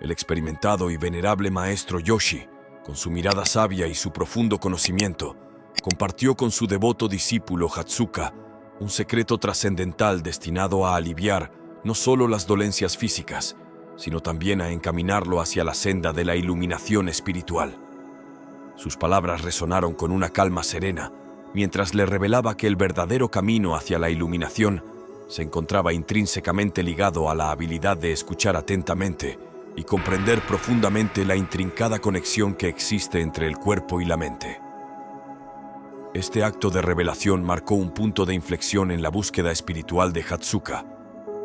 El experimentado y venerable maestro Yoshi, con su mirada sabia y su profundo conocimiento, compartió con su devoto discípulo Hatsuka un secreto trascendental destinado a aliviar no solo las dolencias físicas, sino también a encaminarlo hacia la senda de la iluminación espiritual. Sus palabras resonaron con una calma serena, mientras le revelaba que el verdadero camino hacia la iluminación se encontraba intrínsecamente ligado a la habilidad de escuchar atentamente y comprender profundamente la intrincada conexión que existe entre el cuerpo y la mente. Este acto de revelación marcó un punto de inflexión en la búsqueda espiritual de Hatsuka,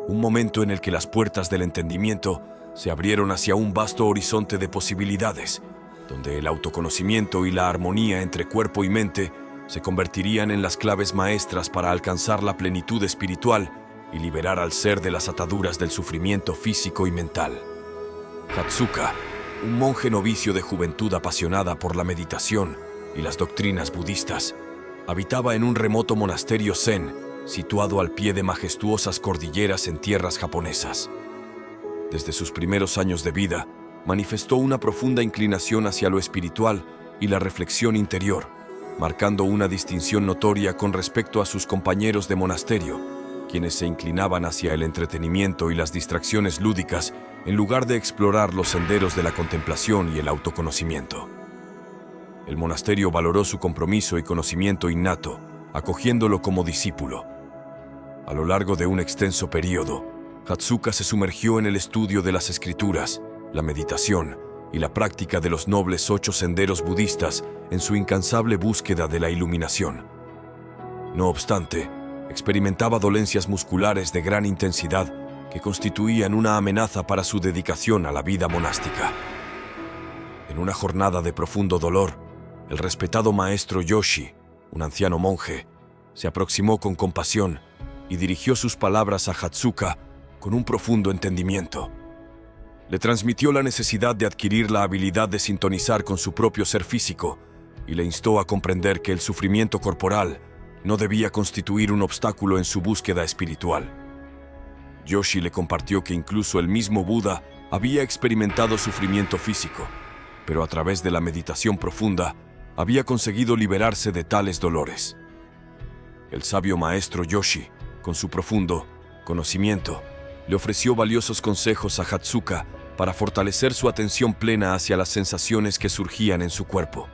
un momento en el que las puertas del entendimiento se abrieron hacia un vasto horizonte de posibilidades, donde el autoconocimiento y la armonía entre cuerpo y mente se convertirían en las claves maestras para alcanzar la plenitud espiritual y liberar al ser de las ataduras del sufrimiento físico y mental. Hatsuka, un monje novicio de juventud apasionada por la meditación y las doctrinas budistas, habitaba en un remoto monasterio zen situado al pie de majestuosas cordilleras en tierras japonesas. Desde sus primeros años de vida, manifestó una profunda inclinación hacia lo espiritual y la reflexión interior, marcando una distinción notoria con respecto a sus compañeros de monasterio, quienes se inclinaban hacia el entretenimiento y las distracciones lúdicas en lugar de explorar los senderos de la contemplación y el autoconocimiento. El monasterio valoró su compromiso y conocimiento innato, acogiéndolo como discípulo. A lo largo de un extenso período, Hatsuka se sumergió en el estudio de las escrituras, la meditación y la práctica de los nobles 8 senderos budistas en su incansable búsqueda de la iluminación. No obstante, experimentaba dolencias musculares de gran intensidad que constituían una amenaza para su dedicación a la vida monástica. En una jornada de profundo dolor, el respetado maestro Yoshi, un anciano monje, se aproximó con compasión y dirigió sus palabras a Hatsuka con un profundo entendimiento. Le transmitió la necesidad de adquirir la habilidad de sintonizar con su propio ser físico y le instó a comprender que el sufrimiento corporal no debía constituir un obstáculo en su búsqueda espiritual. Yoshi le compartió que incluso el mismo Buda había experimentado sufrimiento físico, pero a través de la meditación profunda había conseguido liberarse de tales dolores. El sabio maestro Yoshi, con su profundo conocimiento, le ofreció valiosos consejos a Hatsuka para fortalecer su atención plena hacia las sensaciones que surgían en su cuerpo.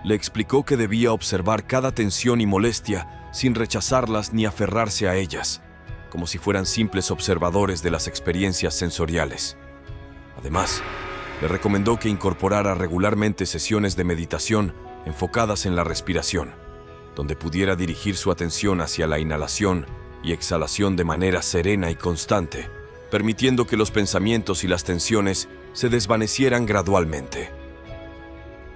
Le explicó que debía observar cada tensión y molestia sin rechazarlas ni aferrarse a ellas, como si fueran simples observadores de las experiencias sensoriales. Además, le recomendó que incorporara regularmente sesiones de meditación enfocadas en la respiración, donde pudiera dirigir su atención hacia la inhalación y exhalación de manera serena y constante, permitiendo que los pensamientos y las tensiones se desvanecieran gradualmente.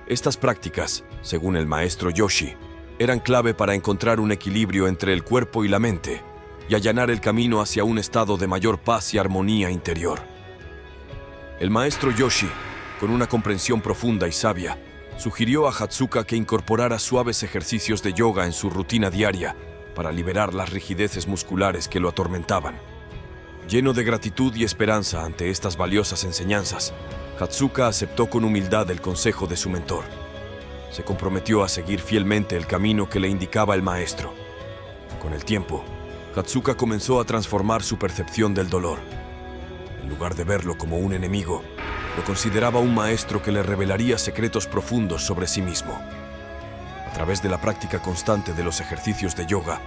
Estas prácticas, según el maestro Yoshi, eran clave para encontrar un equilibrio entre el cuerpo y la mente y allanar el camino hacia un estado de mayor paz y armonía interior. El maestro Yoshi, con una comprensión profunda y sabia, sugirió a Hatsuka que incorporara suaves ejercicios de yoga en su rutina diaria para liberar las rigideces musculares que lo atormentaban. Lleno de gratitud y esperanza ante estas valiosas enseñanzas, Hatsuka aceptó con humildad el consejo de su mentor. Se comprometió a seguir fielmente el camino que le indicaba el maestro. Con el tiempo, Hatsuka comenzó a transformar su percepción del dolor. En lugar de verlo como un enemigo, lo consideraba un maestro que le revelaría secretos profundos sobre sí mismo. A través de la práctica constante de los ejercicios de yoga,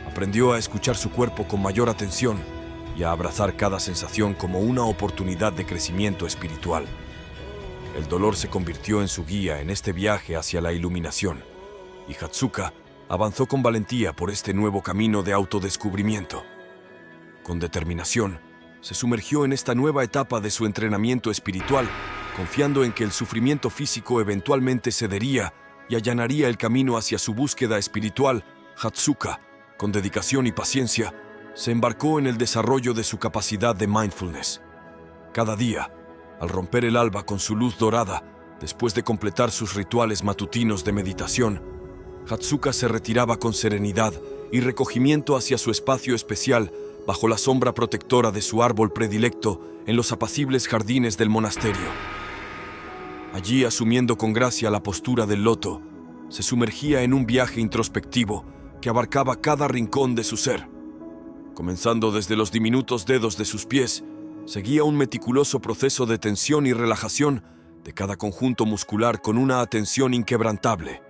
aprendió a escuchar su cuerpo con mayor atención y a abrazar cada sensación como una oportunidad de crecimiento espiritual. El dolor se convirtió en su guía en este viaje hacia la iluminación, y Hatsuka avanzó con valentía por este nuevo camino de autodescubrimiento. Con determinación, se sumergió en esta nueva etapa de su entrenamiento espiritual, confiando en que el sufrimiento físico eventualmente cedería y allanaría el camino hacia su búsqueda espiritual. Hatsuka, con dedicación y paciencia, se embarcó en el desarrollo de su capacidad de mindfulness. Cada día, al romper el alba con su luz dorada, después de completar sus rituales matutinos de meditación, Hatsuka se retiraba con serenidad y recogimiento hacia su espacio especial bajo la sombra protectora de su árbol predilecto en los apacibles jardines del monasterio. Allí, asumiendo con gracia la postura del loto, se sumergía en un viaje introspectivo que abarcaba cada rincón de su ser. Comenzando desde los diminutos dedos de sus pies, seguía un meticuloso proceso de tensión y relajación de cada conjunto muscular con una atención inquebrantable.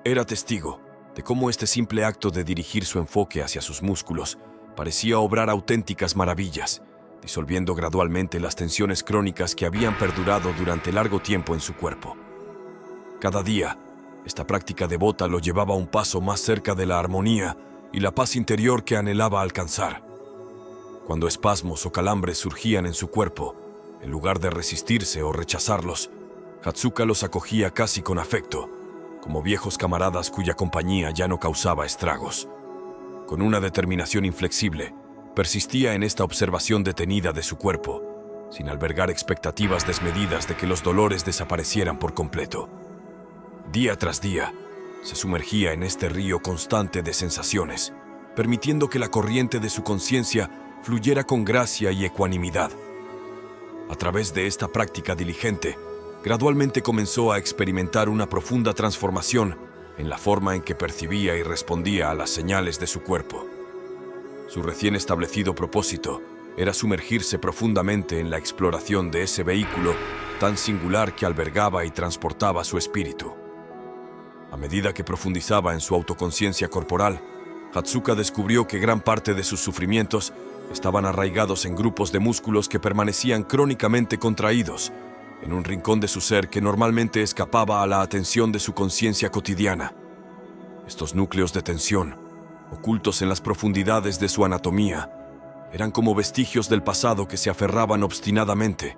Era testigo de cómo este simple acto de dirigir su enfoque hacia sus músculos parecía obrar auténticas maravillas, disolviendo gradualmente las tensiones crónicas que habían perdurado durante largo tiempo en su cuerpo. Cada día, esta práctica devota lo llevaba un paso más cerca de la armonía y la paz interior que anhelaba alcanzar. Cuando espasmos o calambres surgían en su cuerpo, en lugar de resistirse o rechazarlos, Hatsuka los acogía casi con afecto, como viejos camaradas cuya compañía ya no causaba estragos. Con una determinación inflexible, persistía en esta observación detenida de su cuerpo, sin albergar expectativas desmedidas de que los dolores desaparecieran por completo. Día tras día, se sumergía en este río constante de sensaciones, permitiendo que la corriente de su conciencia fluyera con gracia y ecuanimidad. A través de esta práctica diligente, gradualmente comenzó a experimentar una profunda transformación en la forma en que percibía y respondía a las señales de su cuerpo. Su recién establecido propósito era sumergirse profundamente en la exploración de ese vehículo tan singular que albergaba y transportaba su espíritu. A medida que profundizaba en su autoconciencia corporal, Hatsuka descubrió que gran parte de sus sufrimientos estaban arraigados en grupos de músculos que permanecían crónicamente contraídos, en un rincón de su ser que normalmente escapaba a la atención de su conciencia cotidiana. Estos núcleos de tensión, ocultos en las profundidades de su anatomía, eran como vestigios del pasado que se aferraban obstinadamente,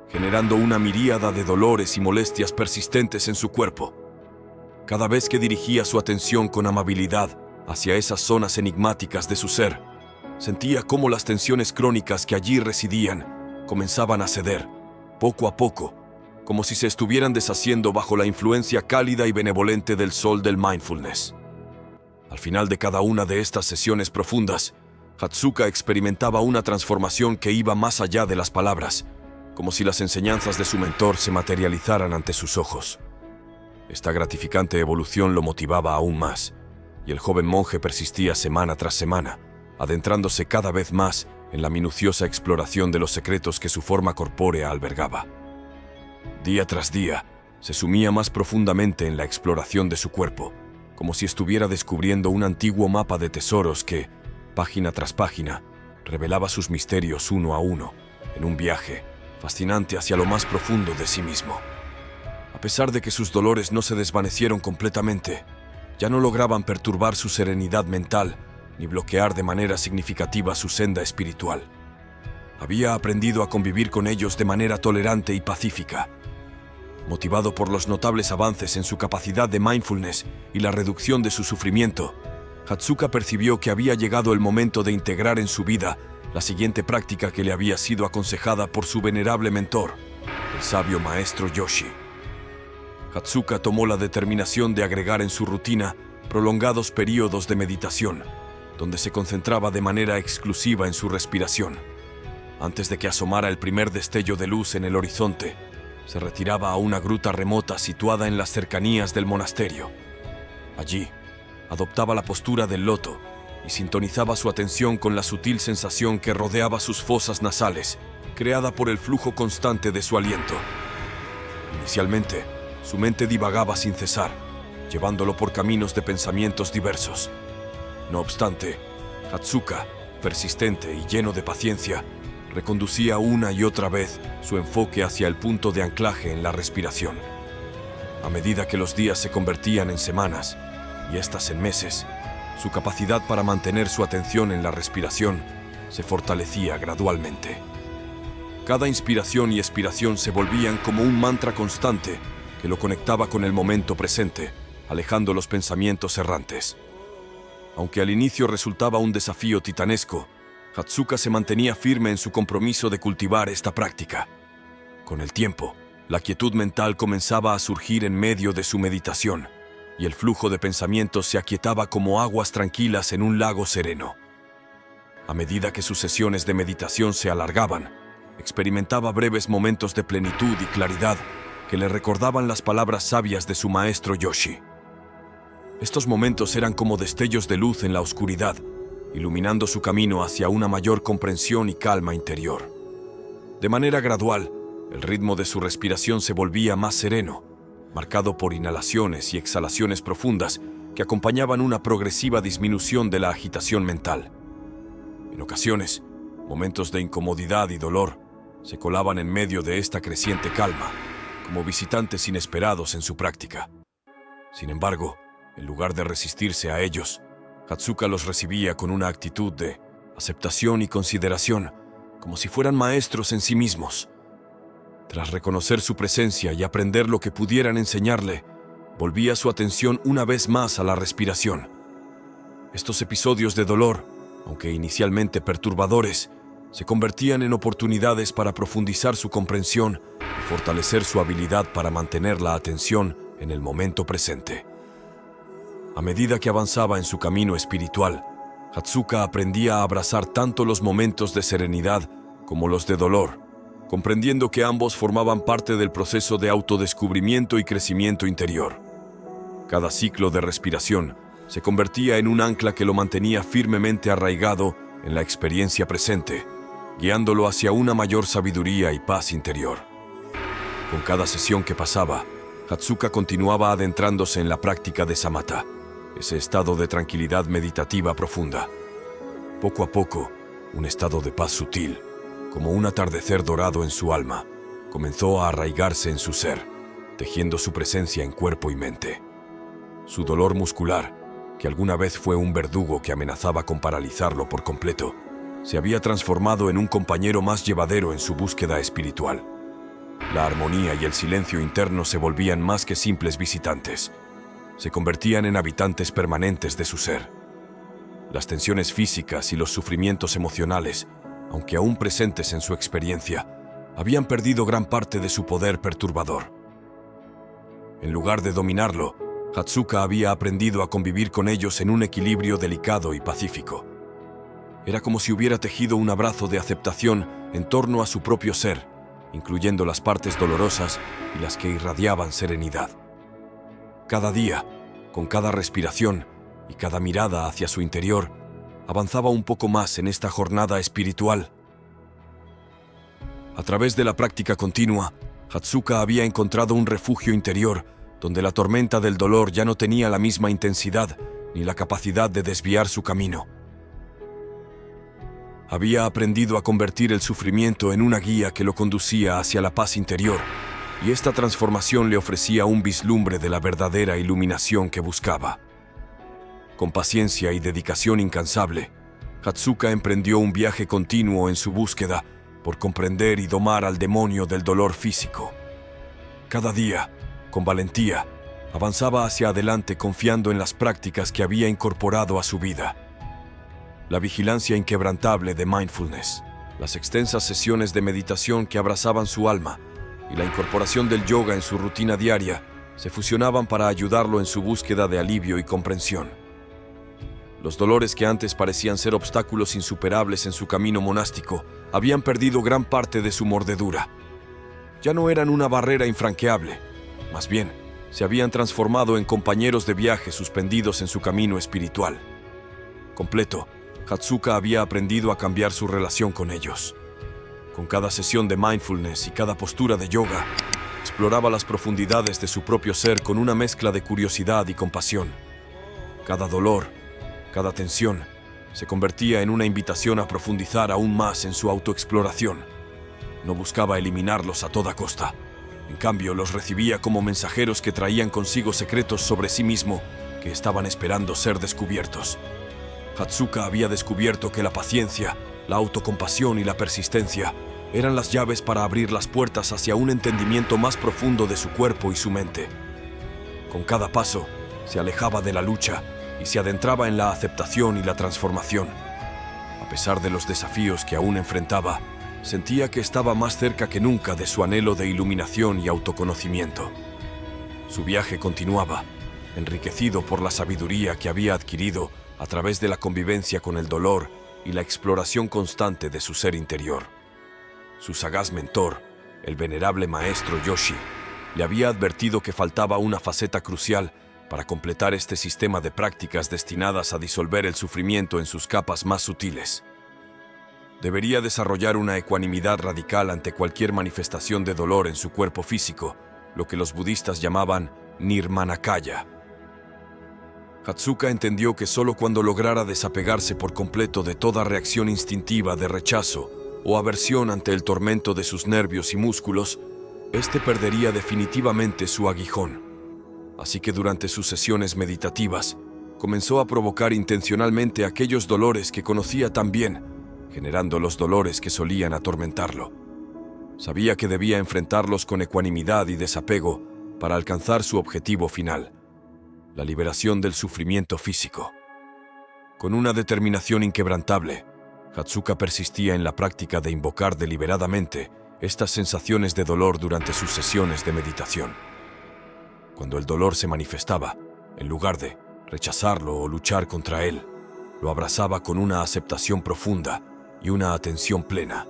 generando una miríada de dolores y molestias persistentes en su cuerpo. Cada vez que dirigía su atención con amabilidad hacia esas zonas enigmáticas de su ser, sentía cómo las tensiones crónicas que allí residían comenzaban a ceder, poco a poco, como si se estuvieran deshaciendo bajo la influencia cálida y benevolente del sol del mindfulness. Al final de cada una de estas sesiones profundas, Hatsuka experimentaba una transformación que iba más allá de las palabras, como si las enseñanzas de su mentor se materializaran ante sus ojos. Esta gratificante evolución lo motivaba aún más, y el joven monje persistía semana tras semana, adentrándose cada vez más en la minuciosa exploración de los secretos que su forma corpórea albergaba. Día tras día, se sumía más profundamente en la exploración de su cuerpo, como si estuviera descubriendo un antiguo mapa de tesoros que, página tras página, revelaba sus misterios uno a uno, en un viaje fascinante hacia lo más profundo de sí mismo. A pesar de que sus dolores no se desvanecieron completamente, ya no lograban perturbar su serenidad mental ni bloquear de manera significativa su senda espiritual. Había aprendido a convivir con ellos de manera tolerante y pacífica. Motivado por los notables avances en su capacidad de mindfulness y la reducción de su sufrimiento, Hatsuka percibió que había llegado el momento de integrar en su vida la siguiente práctica que le había sido aconsejada por su venerable mentor, el sabio maestro Yoshi. Hatsuka tomó la determinación de agregar en su rutina prolongados períodos de meditación, donde se concentraba de manera exclusiva en su respiración. Antes de que asomara el primer destello de luz en el horizonte, se retiraba a una gruta remota situada en las cercanías del monasterio. Allí, adoptaba la postura del loto y sintonizaba su atención con la sutil sensación que rodeaba sus fosas nasales, creada por el flujo constante de su aliento. Inicialmente, su mente divagaba sin cesar, llevándolo por caminos de pensamientos diversos. No obstante, Hatsuka, persistente y lleno de paciencia, reconducía una y otra vez su enfoque hacia el punto de anclaje en la respiración. A medida que los días se convertían en semanas, y éstas en meses, su capacidad para mantener su atención en la respiración se fortalecía gradualmente. Cada inspiración y expiración se volvían como un mantra constante que lo conectaba con el momento presente, alejando los pensamientos errantes. Aunque al inicio resultaba un desafío titanesco, Hatsuka se mantenía firme en su compromiso de cultivar esta práctica. Con el tiempo, la quietud mental comenzaba a surgir en medio de su meditación, y el flujo de pensamientos se aquietaba como aguas tranquilas en un lago sereno. A medida que sus sesiones de meditación se alargaban, experimentaba breves momentos de plenitud y claridad que le recordaban las palabras sabias de su maestro Yoshi. Estos momentos eran como destellos de luz en la oscuridad, iluminando su camino hacia una mayor comprensión y calma interior. De manera gradual, el ritmo de su respiración se volvía más sereno, marcado por inhalaciones y exhalaciones profundas que acompañaban una progresiva disminución de la agitación mental. En ocasiones, momentos de incomodidad y dolor se colaban en medio de esta creciente calma, como visitantes inesperados en su práctica. Sin embargo, en lugar de resistirse a ellos, Hatsuka los recibía con una actitud de aceptación y consideración, como si fueran maestros en sí mismos. Tras reconocer su presencia y aprender lo que pudieran enseñarle, volvía su atención una vez más a la respiración. Estos episodios de dolor, aunque inicialmente perturbadores, se convertían en oportunidades para profundizar su comprensión y fortalecer su habilidad para mantener la atención en el momento presente. A medida que avanzaba en su camino espiritual, Hatsuka aprendía a abrazar tanto los momentos de serenidad como los de dolor, comprendiendo que ambos formaban parte del proceso de autodescubrimiento y crecimiento interior. Cada ciclo de respiración se convertía en un ancla que lo mantenía firmemente arraigado en la experiencia presente, guiándolo hacia una mayor sabiduría y paz interior. Con cada sesión que pasaba, Hatsuka continuaba adentrándose en la práctica de samatha, ese estado de tranquilidad meditativa profunda. Poco a poco, un estado de paz sutil, como un atardecer dorado en su alma, comenzó a arraigarse en su ser, tejiendo su presencia en cuerpo y mente. Su dolor muscular, que alguna vez fue un verdugo que amenazaba con paralizarlo por completo, se había transformado en un compañero más llevadero en su búsqueda espiritual. La armonía y el silencio interno se volvían más que simples visitantes. Se convertían en habitantes permanentes de su ser. Las tensiones físicas y los sufrimientos emocionales, aunque aún presentes en su experiencia, habían perdido gran parte de su poder perturbador. En lugar de dominarlo, Hatsuka había aprendido a convivir con ellos en un equilibrio delicado y pacífico. Era como si hubiera tejido un abrazo de aceptación en torno a su propio ser, incluyendo las partes dolorosas y las que irradiaban serenidad. Cada día, con cada respiración y cada mirada hacia su interior, avanzaba un poco más en esta jornada espiritual. A través de la práctica continua, Hatsuka había encontrado un refugio interior donde la tormenta del dolor ya no tenía la misma intensidad ni la capacidad de desviar su camino. Había aprendido a convertir el sufrimiento en una guía que lo conducía hacia la paz interior, y esta transformación le ofrecía un vislumbre de la verdadera iluminación que buscaba. Con paciencia y dedicación incansable, Hatsuka emprendió un viaje continuo en su búsqueda por comprender y domar al demonio del dolor físico. Cada día, con valentía, avanzaba hacia adelante confiando en las prácticas que había incorporado a su vida. La vigilancia inquebrantable de mindfulness, las extensas sesiones de meditación que abrazaban su alma y la incorporación del yoga en su rutina diaria se fusionaban para ayudarlo en su búsqueda de alivio y comprensión. Los dolores que antes parecían ser obstáculos insuperables en su camino monástico habían perdido gran parte de su mordedura. Ya no eran una barrera infranqueable, más bien, se habían transformado en compañeros de viaje suspendidos en su camino espiritual. Completo, Hatsuka había aprendido a cambiar su relación con ellos. Con cada sesión de mindfulness y cada postura de yoga, exploraba las profundidades de su propio ser con una mezcla de curiosidad y compasión. Cada dolor, cada tensión, se convertía en una invitación a profundizar aún más en su autoexploración. No buscaba eliminarlos a toda costa. En cambio, los recibía como mensajeros que traían consigo secretos sobre sí mismo que estaban esperando ser descubiertos. Hatsuka había descubierto que la paciencia, la autocompasión y la persistencia eran las llaves para abrir las puertas hacia un entendimiento más profundo de su cuerpo y su mente. Con cada paso, se alejaba de la lucha y se adentraba en la aceptación y la transformación. A pesar de los desafíos que aún enfrentaba, sentía que estaba más cerca que nunca de su anhelo de iluminación y autoconocimiento. Su viaje continuaba, enriquecido por la sabiduría que había adquirido a través de la convivencia con el dolor y la exploración constante de su ser interior. Su sagaz mentor, el venerable maestro Yoshi, le había advertido que faltaba una faceta crucial para completar este sistema de prácticas destinadas a disolver el sufrimiento en sus capas más sutiles. Debería desarrollar una ecuanimidad radical ante cualquier manifestación de dolor en su cuerpo físico, lo que los budistas llamaban nirmanakaya. Hatsuka entendió que solo cuando lograra desapegarse por completo de toda reacción instintiva de rechazo o aversión ante el tormento de sus nervios y músculos, éste perdería definitivamente su aguijón. Así que durante sus sesiones meditativas, comenzó a provocar intencionalmente aquellos dolores que conocía tan bien, generando los dolores que solían atormentarlo. Sabía que debía enfrentarlos con ecuanimidad y desapego para alcanzar su objetivo final, la liberación del sufrimiento físico. Con una determinación inquebrantable, Hatsuka persistía en la práctica de invocar deliberadamente estas sensaciones de dolor durante sus sesiones de meditación. Cuando el dolor se manifestaba, en lugar de rechazarlo o luchar contra él, lo abrazaba con una aceptación profunda y una atención plena.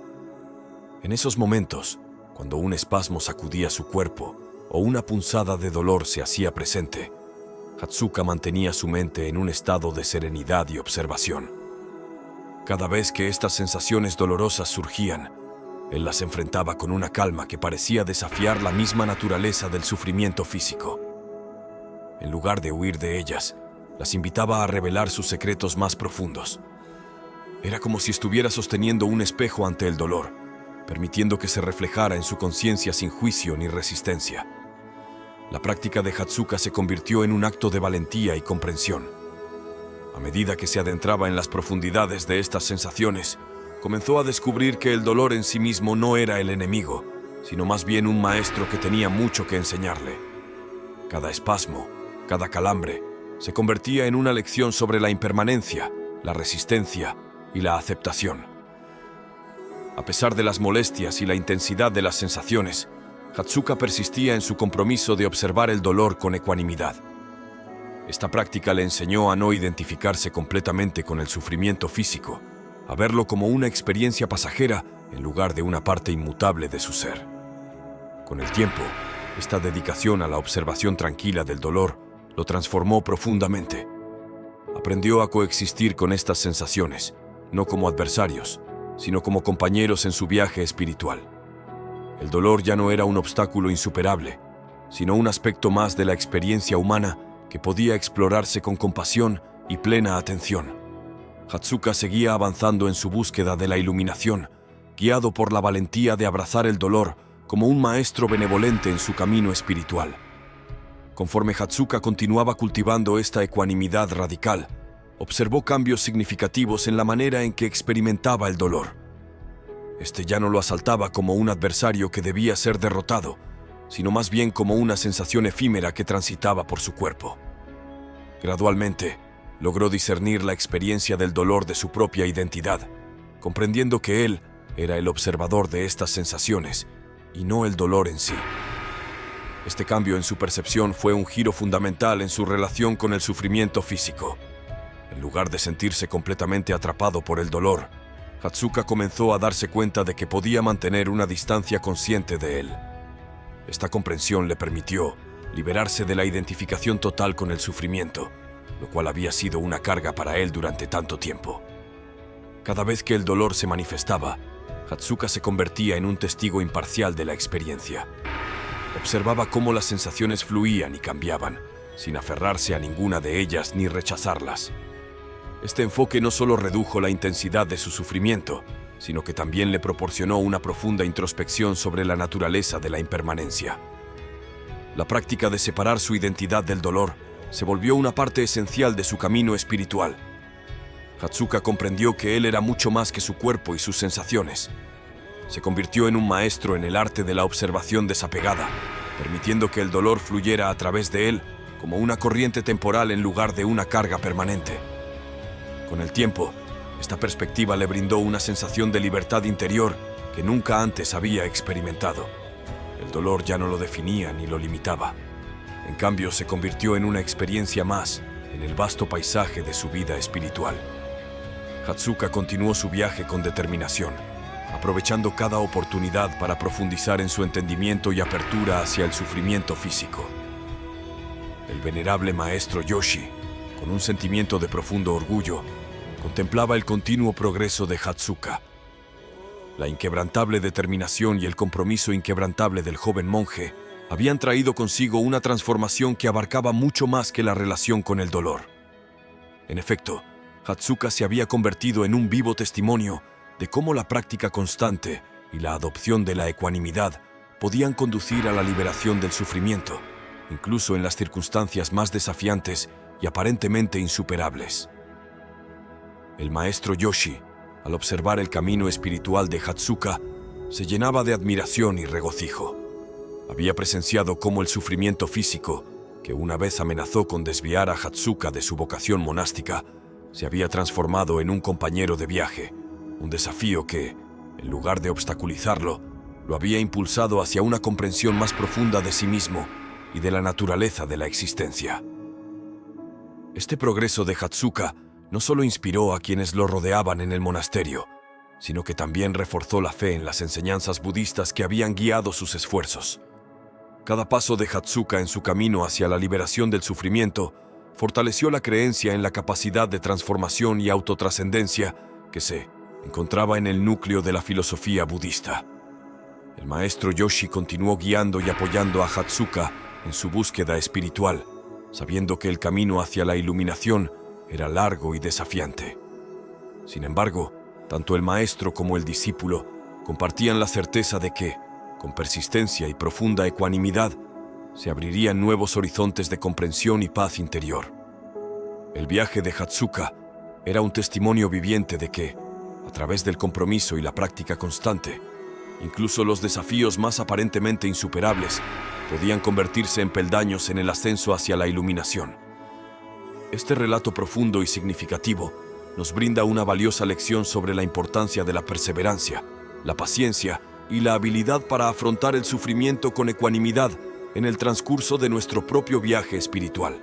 En esos momentos, cuando un espasmo sacudía su cuerpo o una punzada de dolor se hacía presente, Hatsuka mantenía su mente en un estado de serenidad y observación. Cada vez que estas sensaciones dolorosas surgían, él las enfrentaba con una calma que parecía desafiar la misma naturaleza del sufrimiento físico. En lugar de huir de ellas, las invitaba a revelar sus secretos más profundos. Era como si estuviera sosteniendo un espejo ante el dolor, permitiendo que se reflejara en su conciencia sin juicio ni resistencia. La práctica de Hatsuka se convirtió en un acto de valentía y comprensión. A medida que se adentraba en las profundidades de estas sensaciones, comenzó a descubrir que el dolor en sí mismo no era el enemigo, sino más bien un maestro que tenía mucho que enseñarle. Cada espasmo, cada calambre, se convertía en una lección sobre la impermanencia, la resistencia y la aceptación. A pesar de las molestias y la intensidad de las sensaciones, Hatsuka persistía en su compromiso de observar el dolor con ecuanimidad. Esta práctica le enseñó a no identificarse completamente con el sufrimiento físico, a verlo como una experiencia pasajera en lugar de una parte inmutable de su ser. Con el tiempo, esta dedicación a la observación tranquila del dolor lo transformó profundamente. Aprendió a coexistir con estas sensaciones, no como adversarios, sino como compañeros en su viaje espiritual. El dolor ya no era un obstáculo insuperable, sino un aspecto más de la experiencia humana que podía explorarse con compasión y plena atención. Hatsuka seguía avanzando en su búsqueda de la iluminación, guiado por la valentía de abrazar el dolor como un maestro benevolente en su camino espiritual. Conforme Hatsuka continuaba cultivando esta ecuanimidad radical, observó cambios significativos en la manera en que experimentaba el dolor. Este ya no lo asaltaba como un adversario que debía ser derrotado, sino más bien como una sensación efímera que transitaba por su cuerpo. Gradualmente, logró discernir la experiencia del dolor de su propia identidad, comprendiendo que él era el observador de estas sensaciones y no el dolor en sí. Este cambio en su percepción fue un giro fundamental en su relación con el sufrimiento físico. En lugar de sentirse completamente atrapado por el dolor, Hatsuka comenzó a darse cuenta de que podía mantener una distancia consciente de él. Esta comprensión le permitió liberarse de la identificación total con el sufrimiento, lo cual había sido una carga para él durante tanto tiempo. Cada vez que el dolor se manifestaba, Hatsuka se convertía en un testigo imparcial de la experiencia. Observaba cómo las sensaciones fluían y cambiaban, sin aferrarse a ninguna de ellas ni rechazarlas. Este enfoque no solo redujo la intensidad de su sufrimiento, sino que también le proporcionó una profunda introspección sobre la naturaleza de la impermanencia. La práctica de separar su identidad del dolor se volvió una parte esencial de su camino espiritual. Hatsuka comprendió que él era mucho más que su cuerpo y sus sensaciones. Se convirtió en un maestro en el arte de la observación desapegada, permitiendo que el dolor fluyera a través de él como una corriente temporal en lugar de una carga permanente. Con el tiempo, esta perspectiva le brindó una sensación de libertad interior que nunca antes había experimentado. El dolor ya no lo definía ni lo limitaba. En cambio, se convirtió en una experiencia más en el vasto paisaje de su vida espiritual. Hatsuka continuó su viaje con determinación, aprovechando cada oportunidad para profundizar en su entendimiento y apertura hacia el sufrimiento físico. El venerable maestro Yoshi, con un sentimiento de profundo orgullo, contemplaba el continuo progreso de Hatsuka. La inquebrantable determinación y el compromiso inquebrantable del joven monje habían traído consigo una transformación que abarcaba mucho más que la relación con el dolor. En efecto, Hatsuka se había convertido en un vivo testimonio de cómo la práctica constante y la adopción de la ecuanimidad podían conducir a la liberación del sufrimiento, incluso en las circunstancias más desafiantes y aparentemente insuperables. El maestro Yoshi, al observar el camino espiritual de Hatsuka, se llenaba de admiración y regocijo. Había presenciado cómo el sufrimiento físico, que una vez amenazó con desviar a Hatsuka de su vocación monástica, se había transformado en un compañero de viaje, un desafío que, en lugar de obstaculizarlo, lo había impulsado hacia una comprensión más profunda de sí mismo y de la naturaleza de la existencia. Este progreso de Hatsuka no solo inspiró a quienes lo rodeaban en el monasterio, sino que también reforzó la fe en las enseñanzas budistas que habían guiado sus esfuerzos. Cada paso de Hatsuka en su camino hacia la liberación del sufrimiento fortaleció la creencia en la capacidad de transformación y autotrascendencia que se encontraba en el núcleo de la filosofía budista. El maestro Yoshi continuó guiando y apoyando a Hatsuka en su búsqueda espiritual, sabiendo que el camino hacia la iluminación era largo y desafiante. Sin embargo, tanto el maestro como el discípulo compartían la certeza de que, con persistencia y profunda ecuanimidad, se abrirían nuevos horizontes de comprensión y paz interior. El viaje de Hatsuka era un testimonio viviente de que, a través del compromiso y la práctica constante, incluso los desafíos más aparentemente insuperables podían convertirse en peldaños en el ascenso hacia la iluminación. Este relato profundo y significativo nos brinda una valiosa lección sobre la importancia de la perseverancia, la paciencia y la habilidad para afrontar el sufrimiento con ecuanimidad en el transcurso de nuestro propio viaje espiritual.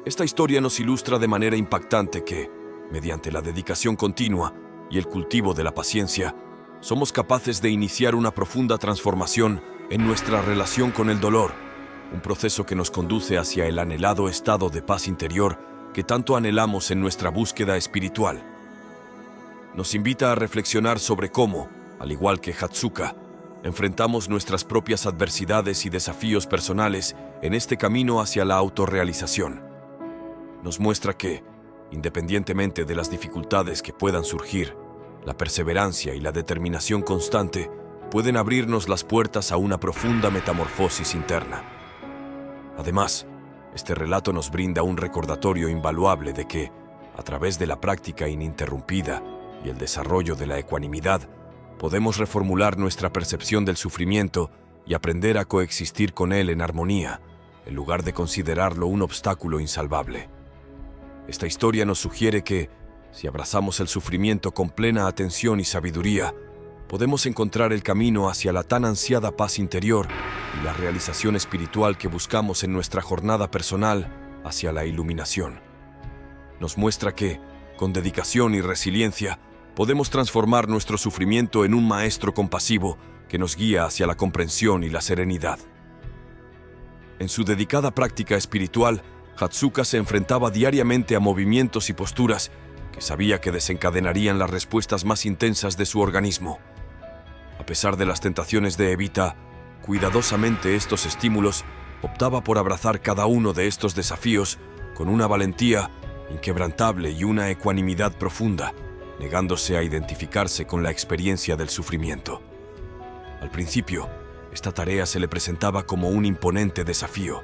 Esta historia nos ilustra de manera impactante que, mediante la dedicación continua y el cultivo de la paciencia, somos capaces de iniciar una profunda transformación en nuestra relación con el dolor, un proceso que nos conduce hacia el anhelado estado de paz interior que tanto anhelamos en nuestra búsqueda espiritual. Nos invita a reflexionar sobre cómo, al igual que Hatsuka, enfrentamos nuestras propias adversidades y desafíos personales en este camino hacia la autorrealización. Nos muestra que, independientemente de las dificultades que puedan surgir, la perseverancia y la determinación constante pueden abrirnos las puertas a una profunda metamorfosis interna. Además, este relato nos brinda un recordatorio invaluable de que, a través de la práctica ininterrumpida y el desarrollo de la ecuanimidad, podemos reformular nuestra percepción del sufrimiento y aprender a coexistir con él en armonía, en lugar de considerarlo un obstáculo insalvable. Esta historia nos sugiere que, si abrazamos el sufrimiento con plena atención y sabiduría, podemos encontrar el camino hacia la tan ansiada paz interior y la realización espiritual que buscamos en nuestra jornada personal hacia la iluminación. Nos muestra que, con dedicación y resiliencia, podemos transformar nuestro sufrimiento en un maestro compasivo que nos guía hacia la comprensión y la serenidad. En su dedicada práctica espiritual, Hatsuka se enfrentaba diariamente a movimientos y posturas que sabía que desencadenarían las respuestas más intensas de su organismo. A pesar de las tentaciones de evitar cuidadosamente estos estímulos, optaba por abrazar cada uno de estos desafíos con una valentía inquebrantable y una ecuanimidad profunda, negándose a identificarse con la experiencia del sufrimiento. Al principio, esta tarea se le presentaba como un imponente desafío,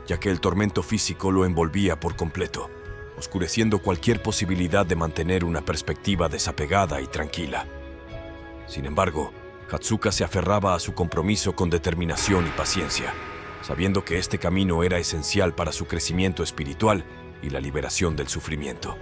ya que el tormento físico lo envolvía por completo, oscureciendo cualquier posibilidad de mantener una perspectiva desapegada y tranquila. Sin embargo, Hatsuka se aferraba a su compromiso con determinación y paciencia, sabiendo que este camino era esencial para su crecimiento espiritual y la liberación del sufrimiento.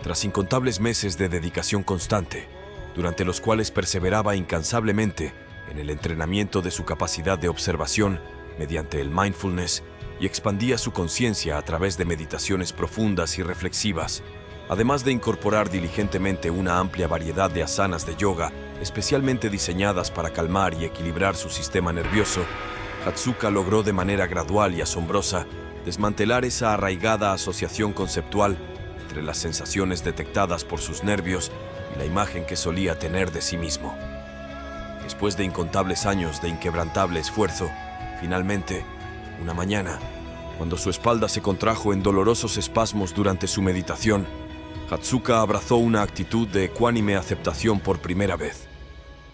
Tras incontables meses de dedicación constante, durante los cuales perseveraba incansablemente en el entrenamiento de su capacidad de observación mediante el mindfulness y expandía su conciencia a través de meditaciones profundas y reflexivas, Además de incorporar diligentemente una amplia variedad de asanas de yoga, especialmente diseñadas para calmar y equilibrar su sistema nervioso, Hatsuka logró de manera gradual y asombrosa desmantelar esa arraigada asociación conceptual entre las sensaciones detectadas por sus nervios y la imagen que solía tener de sí mismo. Después de incontables años de inquebrantable esfuerzo, finalmente, una mañana, cuando su espalda se contrajo en dolorosos espasmos durante su meditación, Hatsuka abrazó una actitud de ecuánime aceptación por primera vez.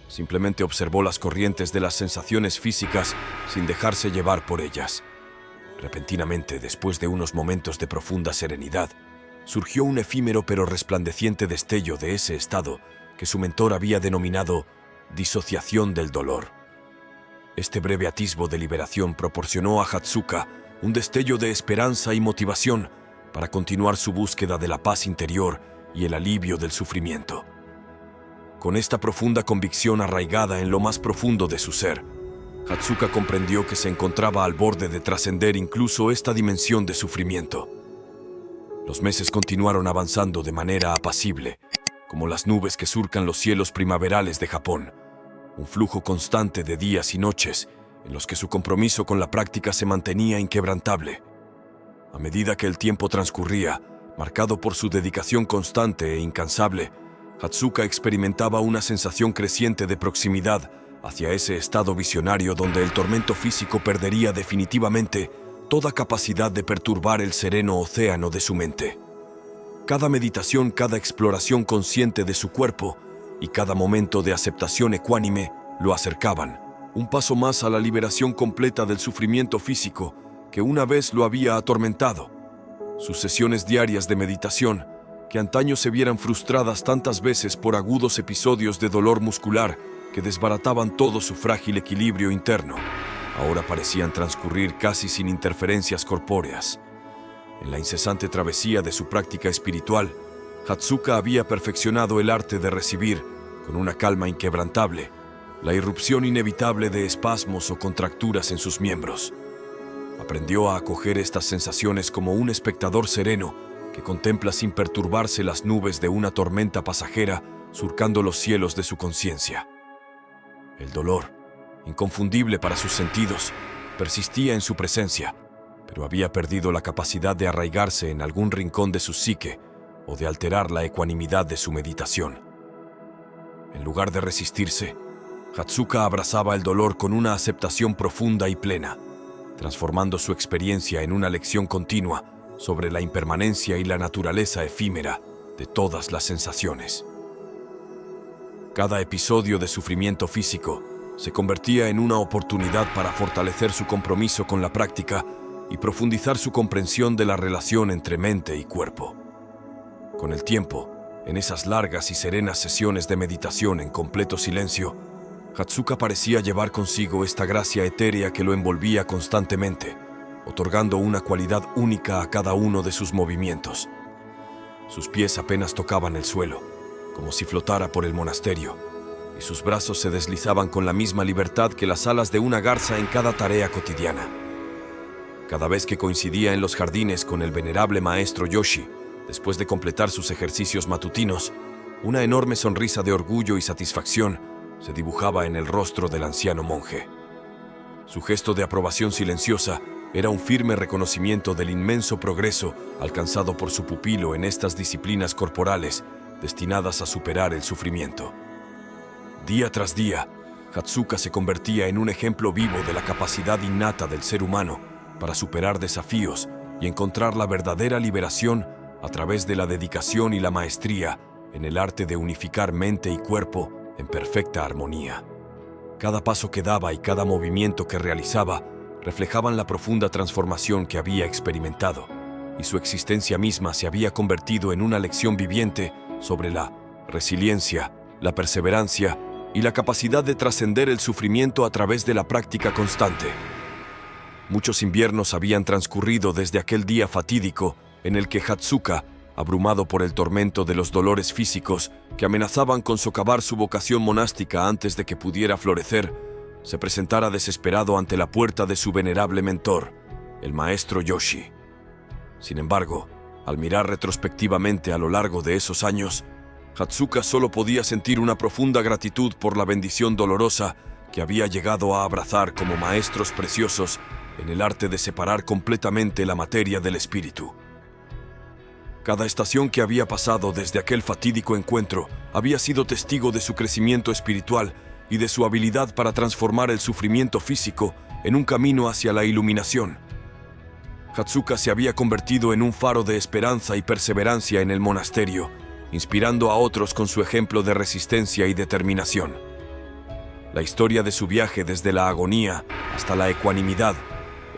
Simplemente observó las corrientes de las sensaciones físicas sin dejarse llevar por ellas. Repentinamente, después de unos momentos de profunda serenidad, surgió un efímero pero resplandeciente destello de ese estado que su mentor había denominado disociación del dolor. Este breve atisbo de liberación proporcionó a Hatsuka un destello de esperanza y motivación para continuar su búsqueda de la paz interior y el alivio del sufrimiento. Con esta profunda convicción arraigada en lo más profundo de su ser, Hatsuka comprendió que se encontraba al borde de trascender incluso esta dimensión de sufrimiento. Los meses continuaron avanzando de manera apacible, como las nubes que surcan los cielos primaverales de Japón, un flujo constante de días y noches en los que su compromiso con la práctica se mantenía inquebrantable. A medida que el tiempo transcurría, marcado por su dedicación constante e incansable, Hatsuka experimentaba una sensación creciente de proximidad hacia ese estado visionario donde el tormento físico perdería definitivamente toda capacidad de perturbar el sereno océano de su mente. Cada meditación, cada exploración consciente de su cuerpo y cada momento de aceptación ecuánime lo acercaban un paso más a la liberación completa del sufrimiento físico que una vez lo había atormentado. Sus sesiones diarias de meditación, que antaño se vieran frustradas tantas veces por agudos episodios de dolor muscular que desbarataban todo su frágil equilibrio interno, ahora parecían transcurrir casi sin interferencias corpóreas. En la incesante travesía de su práctica espiritual, Hatsuka había perfeccionado el arte de recibir, con una calma inquebrantable, la irrupción inevitable de espasmos o contracturas en sus miembros. Aprendió a acoger estas sensaciones como un espectador sereno que contempla sin perturbarse las nubes de una tormenta pasajera surcando los cielos de su conciencia. El dolor, inconfundible para sus sentidos, persistía en su presencia, pero había perdido la capacidad de arraigarse en algún rincón de su psique o de alterar la ecuanimidad de su meditación. En lugar de resistirse, Hatsuka abrazaba el dolor con una aceptación profunda y plena, transformando su experiencia en una lección continua sobre la impermanencia y la naturaleza efímera de todas las sensaciones. Cada episodio de sufrimiento físico se convertía en una oportunidad para fortalecer su compromiso con la práctica y profundizar su comprensión de la relación entre mente y cuerpo. Con el tiempo, en esas largas y serenas sesiones de meditación en completo silencio, Hatsuka parecía llevar consigo esta gracia etérea que lo envolvía constantemente, otorgando una cualidad única a cada uno de sus movimientos. Sus pies apenas tocaban el suelo, como si flotara por el monasterio, y sus brazos se deslizaban con la misma libertad que las alas de una garza en cada tarea cotidiana. Cada vez que coincidía en los jardines con el venerable maestro Yoshi, después de completar sus ejercicios matutinos, una enorme sonrisa de orgullo y satisfacción se dibujaba en el rostro del anciano monje. Su gesto de aprobación silenciosa era un firme reconocimiento del inmenso progreso alcanzado por su pupilo en estas disciplinas corporales destinadas a superar el sufrimiento. Día tras día, Hatsuka se convertía en un ejemplo vivo de la capacidad innata del ser humano para superar desafíos y encontrar la verdadera liberación a través de la dedicación y la maestría en el arte de unificar mente y cuerpo en perfecta armonía. Cada paso que daba y cada movimiento que realizaba reflejaban la profunda transformación que había experimentado, y su existencia misma se había convertido en una lección viviente sobre la resiliencia, la perseverancia y la capacidad de trascender el sufrimiento a través de la práctica constante. Muchos inviernos habían transcurrido desde aquel día fatídico en el que Hatsuka, abrumado por el tormento de los dolores físicos que amenazaban con socavar su vocación monástica antes de que pudiera florecer, se presentara desesperado ante la puerta de su venerable mentor, el maestro Yoshi. Sin embargo, Al mirar retrospectivamente a lo largo de esos años, Hatsuka solo podía sentir una profunda gratitud por la bendición dolorosa que había llegado a abrazar como maestros preciosos en el arte de separar completamente la materia del espíritu. Cada estación que había pasado desde aquel fatídico encuentro había sido testigo de su crecimiento espiritual y de su habilidad para transformar el sufrimiento físico en un camino hacia la iluminación. Hatsuka se había convertido en un faro de esperanza y perseverancia en el monasterio, inspirando a otros con su ejemplo de resistencia y determinación. La historia de su viaje desde la agonía hasta la ecuanimidad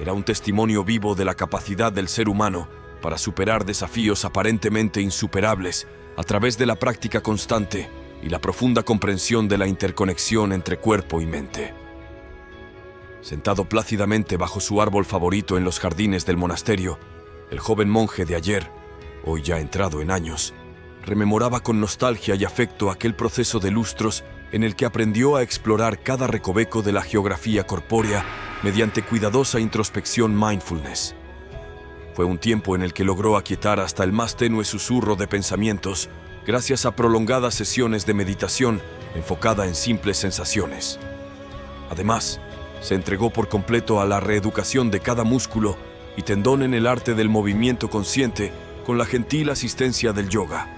era un testimonio vivo de la capacidad del ser humano para superar desafíos aparentemente insuperables a través de la práctica constante y la profunda comprensión de la interconexión entre cuerpo y mente. Sentado plácidamente bajo su árbol favorito en los jardines del monasterio, el joven monje de ayer, hoy ya entrado en años, rememoraba con nostalgia y afecto aquel proceso de lustros en el que aprendió a explorar cada recoveco de la geografía corpórea mediante cuidadosa introspección mindfulness. Fue un tiempo en el que logró aquietar hasta el más tenue susurro de pensamientos gracias a prolongadas sesiones de meditación enfocada en simples sensaciones. Además, se entregó por completo a la reeducación de cada músculo y tendón en el arte del movimiento consciente con la gentil asistencia del yoga.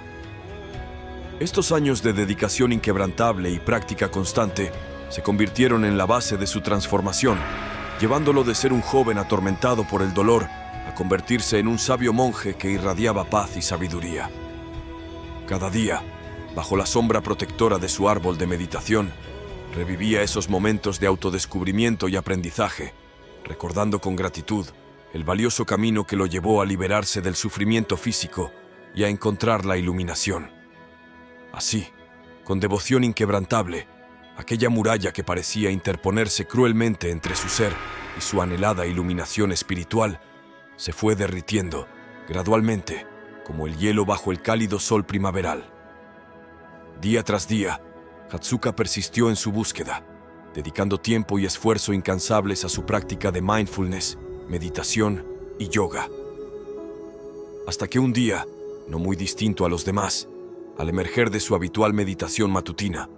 Estos años de dedicación inquebrantable y práctica constante se convirtieron en la base de su transformación, llevándolo de ser un joven atormentado por el dolor a convertirse en un sabio monje que irradiaba paz y sabiduría. Cada día, bajo la sombra protectora de su árbol de meditación, revivía esos momentos de autodescubrimiento y aprendizaje, recordando con gratitud el valioso camino que lo llevó a liberarse del sufrimiento físico y a encontrar la iluminación. Así, con devoción inquebrantable, aquella muralla que parecía interponerse cruelmente entre su ser y su anhelada iluminación espiritual se fue derritiendo, gradualmente, como el hielo bajo el cálido sol primaveral. Día tras día, Hatsuka persistió en su búsqueda, dedicando tiempo y esfuerzo incansables a su práctica de mindfulness, meditación y yoga. Hasta que un día, no muy distinto a los demás, al emerger de su habitual meditación matutina,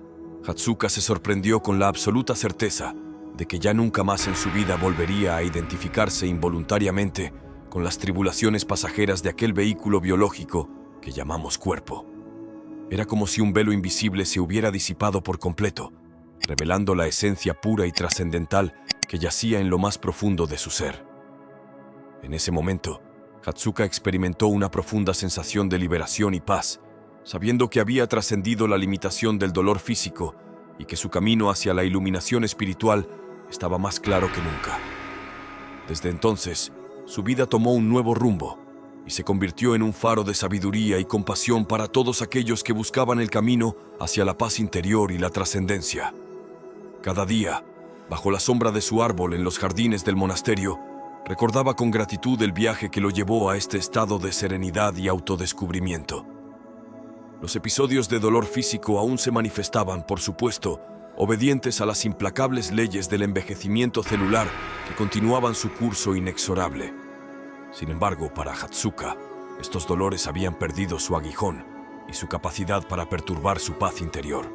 Hatsuka se sorprendió con la absoluta certeza de que ya nunca más en su vida volvería a identificarse involuntariamente con las tribulaciones pasajeras de aquel vehículo biológico que llamamos cuerpo. Era como si un velo invisible se hubiera disipado por completo, revelando la esencia pura y trascendental que yacía en lo más profundo de su ser. En ese momento, Hatsuka experimentó una profunda sensación de liberación y paz, sabiendo que había trascendido la limitación del dolor físico y que su camino hacia la iluminación espiritual estaba más claro que nunca. Desde entonces, su vida tomó un nuevo rumbo y se convirtió en un faro de sabiduría y compasión para todos aquellos que buscaban el camino hacia la paz interior y la trascendencia. Cada día, bajo la sombra de su árbol en los jardines del monasterio, recordaba con gratitud el viaje que lo llevó a este estado de serenidad y autodescubrimiento. Los episodios de dolor físico aún se manifestaban, por supuesto, obedientes a las implacables leyes del envejecimiento celular que continuaban su curso inexorable. Sin embargo, para Hatsuka, estos dolores habían perdido su aguijón y su capacidad para perturbar su paz interior.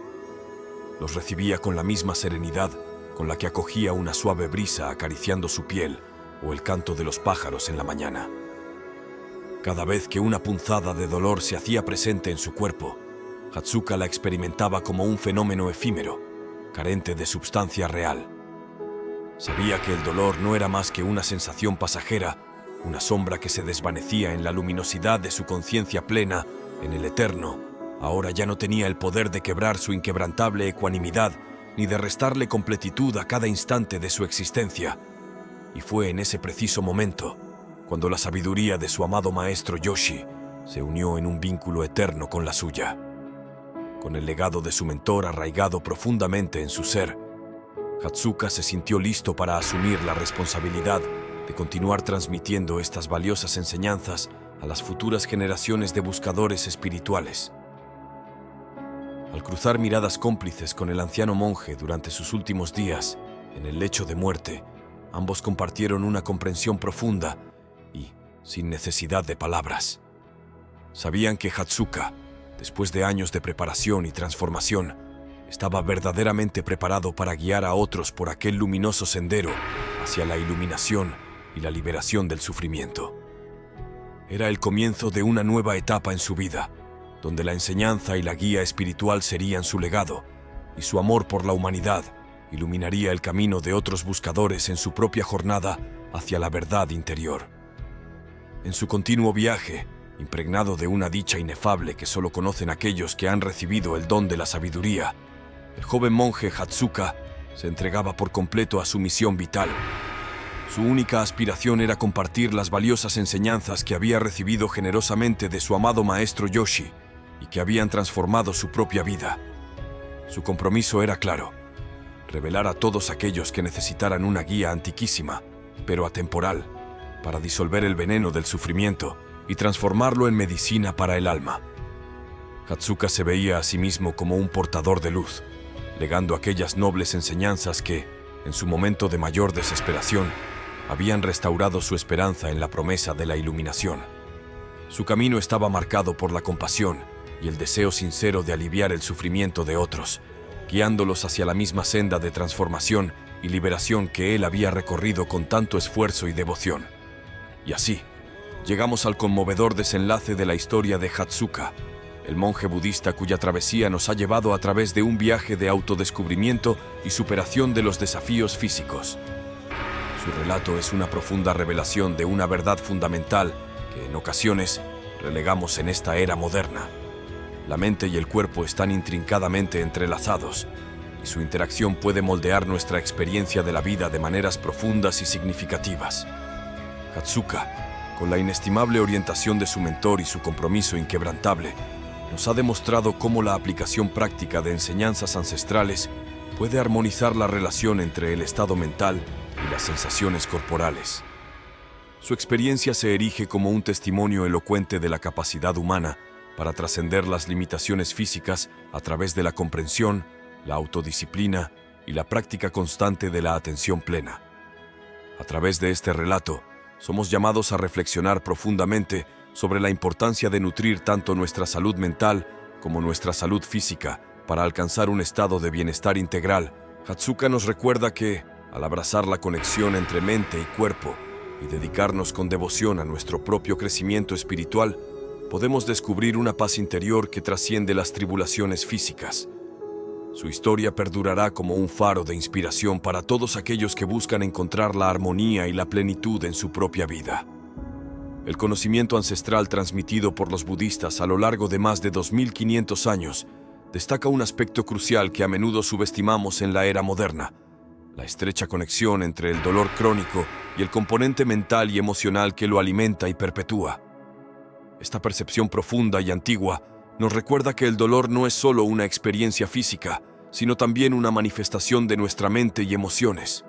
Los recibía con la misma serenidad con la que acogía una suave brisa acariciando su piel o el canto de los pájaros en la mañana. Cada vez que una punzada de dolor se hacía presente en su cuerpo, Hatsuka la experimentaba como un fenómeno efímero, carente de substancia real. Sabía que el dolor no era más que una sensación pasajera, una sombra que se desvanecía en la luminosidad de su conciencia plena, en el eterno. Ahora ya no tenía el poder de quebrar su inquebrantable ecuanimidad, ni de restarle completitud a cada instante de su existencia. Y fue en ese preciso momento, cuando la sabiduría de su amado maestro Yoshi se unió en un vínculo eterno con la suya. Con el legado de su mentor arraigado profundamente en su ser, Hatsuka se sintió listo para asumir la responsabilidad de continuar transmitiendo estas valiosas enseñanzas a las futuras generaciones de buscadores espirituales. Al cruzar miradas cómplices con el anciano monje durante sus últimos días, en el lecho de muerte, ambos compartieron una comprensión profunda y sin necesidad de palabras. Sabían que Hatsuka, después de años de preparación y transformación, estaba verdaderamente preparado para guiar a otros por aquel luminoso sendero hacia la iluminación y la liberación del sufrimiento. Era el comienzo de una nueva etapa en su vida, donde la enseñanza y la guía espiritual serían su legado, y su amor por la humanidad iluminaría el camino de otros buscadores en su propia jornada hacia la verdad interior. En su continuo viaje, impregnado de una dicha inefable que solo conocen aquellos que han recibido el don de la sabiduría, el joven monje Hatsuka se entregaba por completo a su misión vital. Su única aspiración era compartir las valiosas enseñanzas que había recibido generosamente de su amado maestro Yoshi y que habían transformado su propia vida. Su compromiso era claro: revelar a todos aquellos que necesitaran una guía antiquísima, pero atemporal, para disolver el veneno del sufrimiento y transformarlo en medicina para el alma. Hatsuka se veía a sí mismo como un portador de luz, legando aquellas nobles enseñanzas que, en su momento de mayor desesperación, habían restaurado su esperanza en la promesa de la iluminación. Su camino estaba marcado por la compasión y el deseo sincero de aliviar el sufrimiento de otros, guiándolos hacia la misma senda de transformación y liberación que él había recorrido con tanto esfuerzo y devoción. Y así, llegamos al conmovedor desenlace de la historia de Hatsuka, el monje budista cuya travesía nos ha llevado a través de un viaje de autodescubrimiento y superación de los desafíos físicos. Su relato es una profunda revelación de una verdad fundamental que en ocasiones relegamos en esta era moderna. La mente y el cuerpo están intrincadamente entrelazados, y su interacción puede moldear nuestra experiencia de la vida de maneras profundas y significativas. Hatsuka, con la inestimable orientación de su mentor y su compromiso inquebrantable, nos ha demostrado cómo la aplicación práctica de enseñanzas ancestrales puede armonizar la relación entre el estado mental y las sensaciones corporales. Su experiencia se erige como un testimonio elocuente de la capacidad humana para trascender las limitaciones físicas a través de la comprensión, la autodisciplina y la práctica constante de la atención plena. A través de este relato, somos llamados a reflexionar profundamente sobre la importancia de nutrir tanto nuestra salud mental como nuestra salud física para alcanzar un estado de bienestar integral. Hatsuka nos recuerda que, al abrazar la conexión entre mente y cuerpo y dedicarnos con devoción a nuestro propio crecimiento espiritual, podemos descubrir una paz interior que trasciende las tribulaciones físicas. Su historia perdurará como un faro de inspiración para todos aquellos que buscan encontrar la armonía y la plenitud en su propia vida. El conocimiento ancestral transmitido por los budistas a lo largo de más de 2500 años destaca un aspecto crucial que a menudo subestimamos en la era moderna: la estrecha conexión entre el dolor crónico y el componente mental y emocional que lo alimenta y perpetúa. Esta percepción profunda y antigua nos recuerda que el dolor no es solo una experiencia física, sino también una manifestación de nuestra mente y emociones.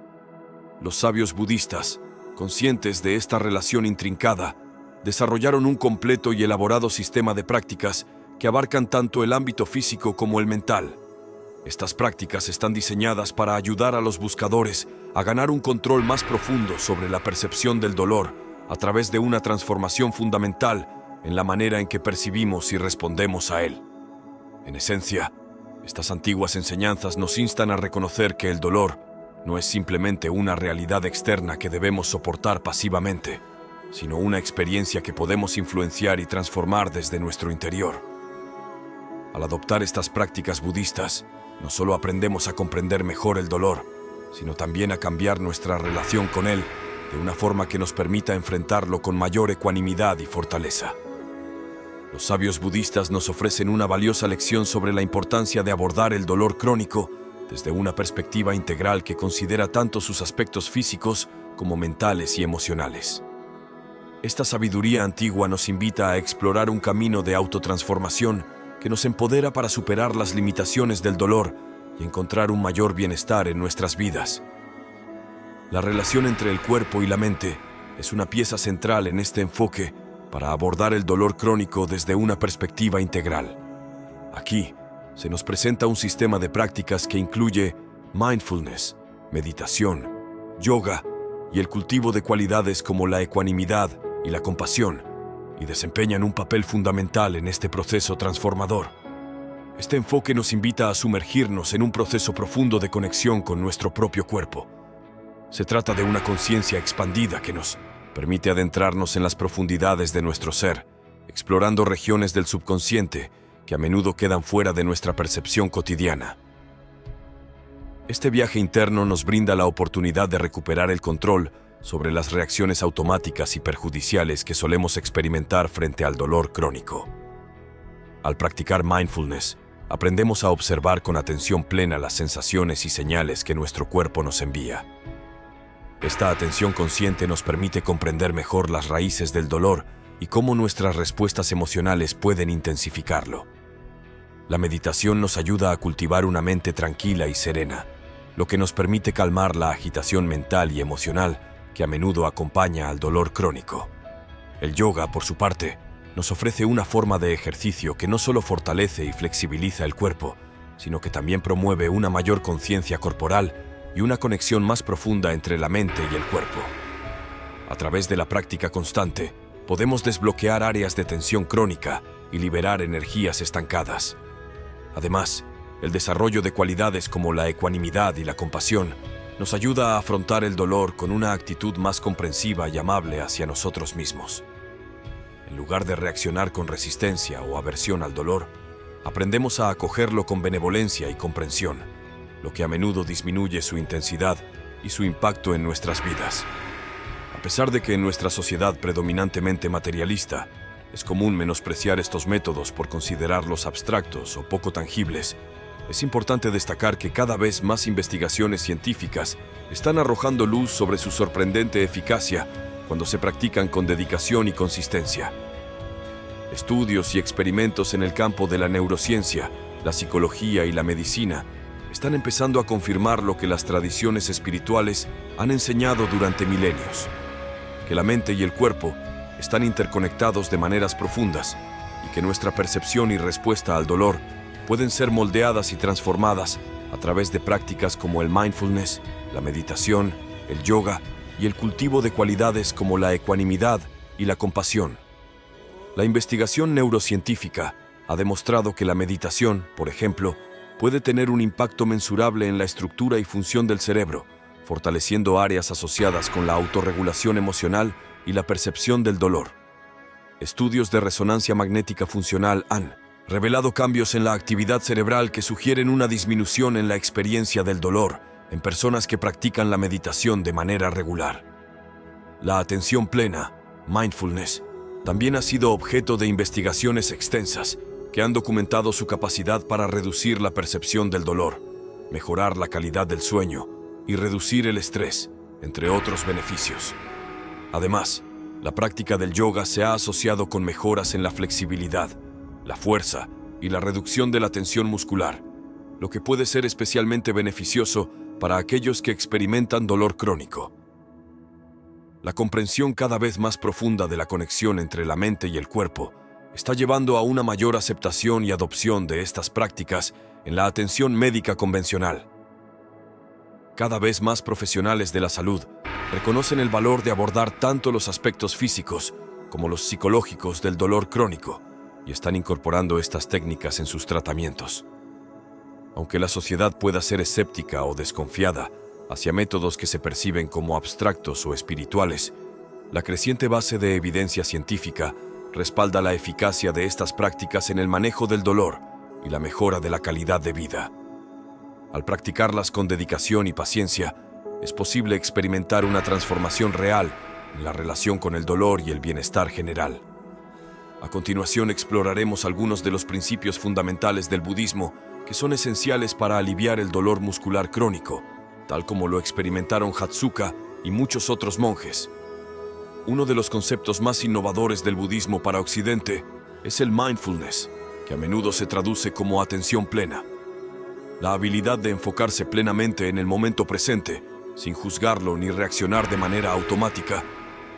Los sabios budistas, conscientes de esta relación intrincada, desarrollaron un completo y elaborado sistema de prácticas que abarcan tanto el ámbito físico como el mental. Estas prácticas están diseñadas para ayudar a los buscadores a ganar un control más profundo sobre la percepción del dolor a través de una transformación fundamental en la manera en que percibimos y respondemos a él. En esencia, estas antiguas enseñanzas nos instan a reconocer que el dolor no es simplemente una realidad externa que debemos soportar pasivamente, sino una experiencia que podemos influenciar y transformar desde nuestro interior. Al adoptar estas prácticas budistas, no solo aprendemos a comprender mejor el dolor, sino también a cambiar nuestra relación con él de una forma que nos permita enfrentarlo con mayor ecuanimidad y fortaleza. Los sabios budistas nos ofrecen una valiosa lección sobre la importancia de abordar el dolor crónico desde una perspectiva integral que considera tanto sus aspectos físicos como mentales y emocionales. Esta sabiduría antigua nos invita a explorar un camino de autotransformación que nos empodera para superar las limitaciones del dolor y encontrar un mayor bienestar en nuestras vidas. La relación entre el cuerpo y la mente es una pieza central en este enfoque para abordar el dolor crónico desde una perspectiva integral. Aquí se nos presenta un sistema de prácticas que incluye mindfulness, meditación, yoga y el cultivo de cualidades como la ecuanimidad y la compasión, y desempeñan un papel fundamental en este proceso transformador. Este enfoque nos invita a sumergirnos en un proceso profundo de conexión con nuestro propio cuerpo. Se trata de una conciencia expandida que nos permite adentrarnos en las profundidades de nuestro ser, explorando regiones del subconsciente que a menudo quedan fuera de nuestra percepción cotidiana. Este viaje interno nos brinda la oportunidad de recuperar el control sobre las reacciones automáticas y perjudiciales que solemos experimentar frente al dolor crónico. Al practicar mindfulness, aprendemos a observar con atención plena las sensaciones y señales que nuestro cuerpo nos envía. Esta atención consciente nos permite comprender mejor las raíces del dolor y cómo nuestras respuestas emocionales pueden intensificarlo. La meditación nos ayuda a cultivar una mente tranquila y serena, lo que nos permite calmar la agitación mental y emocional que a menudo acompaña al dolor crónico. El yoga, por su parte, nos ofrece una forma de ejercicio que no solo fortalece y flexibiliza el cuerpo, sino que también promueve una mayor conciencia corporal y una conexión más profunda entre la mente y el cuerpo. A través de la práctica constante, podemos desbloquear áreas de tensión crónica y liberar energías estancadas. Además, el desarrollo de cualidades como la ecuanimidad y la compasión nos ayuda a afrontar el dolor con una actitud más comprensiva y amable hacia nosotros mismos. En lugar de reaccionar con resistencia o aversión al dolor, aprendemos a acogerlo con benevolencia y comprensión, lo que a menudo disminuye su intensidad y su impacto en nuestras vidas. A pesar de que en nuestra sociedad predominantemente materialista, es común menospreciar estos métodos por considerarlos abstractos o poco tangibles, es importante destacar que cada vez más investigaciones científicas están arrojando luz sobre su sorprendente eficacia cuando se practican con dedicación y consistencia. Estudios y experimentos en el campo de la neurociencia, la psicología y la medicina están empezando a confirmar lo que las tradiciones espirituales han enseñado durante milenios: que la mente y el cuerpo están interconectados de maneras profundas y que nuestra percepción y respuesta al dolor pueden ser moldeadas y transformadas a través de prácticas como el mindfulness, la meditación, el yoga y el cultivo de cualidades como la ecuanimidad y la compasión. La investigación neurocientífica ha demostrado que la meditación, por ejemplo, puede tener un impacto mensurable en la estructura y función del cerebro, fortaleciendo áreas asociadas con la autorregulación emocional y la percepción del dolor. Estudios de resonancia magnética funcional han revelado cambios en la actividad cerebral que sugieren una disminución en la experiencia del dolor en personas que practican la meditación de manera regular. La atención plena, mindfulness, también ha sido objeto de investigaciones extensas que han documentado su capacidad para reducir la percepción del dolor, mejorar la calidad del sueño y reducir el estrés, entre otros beneficios. Además, la práctica del yoga se ha asociado con mejoras en la flexibilidad, la fuerza y la reducción de la tensión muscular, lo que puede ser especialmente beneficioso para aquellos que experimentan dolor crónico. La comprensión cada vez más profunda de la conexión entre la mente y el cuerpo está llevando a una mayor aceptación y adopción de estas prácticas en la atención médica convencional. Cada vez más profesionales de la salud reconocen el valor de abordar tanto los aspectos físicos como los psicológicos del dolor crónico y están incorporando estas técnicas en sus tratamientos. Aunque la sociedad pueda ser escéptica o desconfiada hacia métodos que se perciben como abstractos o espirituales, la creciente base de evidencia científica respalda la eficacia de estas prácticas en el manejo del dolor y la mejora de la calidad de vida. Al practicarlas con dedicación y paciencia, es posible experimentar una transformación real en la relación con el dolor y el bienestar general. A continuación exploraremos algunos de los principios fundamentales del budismo que son esenciales para aliviar el dolor muscular crónico, tal como lo experimentaron Hatsuka y muchos otros monjes. Uno de los conceptos más innovadores del budismo para Occidente es el mindfulness, que a menudo se traduce como atención plena. La habilidad de enfocarse plenamente en el momento presente, sin juzgarlo ni reaccionar de manera automática,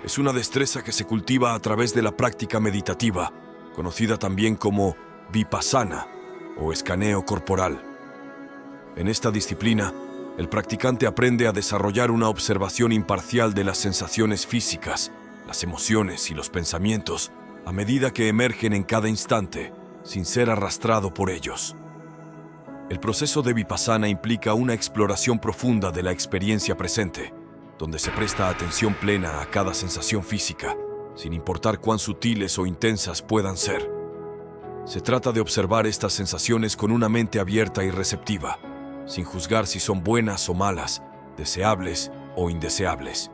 es una destreza que se cultiva a través de la práctica meditativa, conocida también como vipassana o escaneo corporal. En esta disciplina, el practicante aprende a desarrollar una observación imparcial de las sensaciones físicas, las emociones y los pensamientos a medida que emergen en cada instante, sin ser arrastrado por ellos. El proceso de Vipassana implica una exploración profunda de la experiencia presente, donde se presta atención plena a cada sensación física, sin importar cuán sutiles o intensas puedan ser. Se trata de observar estas sensaciones con una mente abierta y receptiva, sin juzgar si son buenas o malas, deseables o indeseables.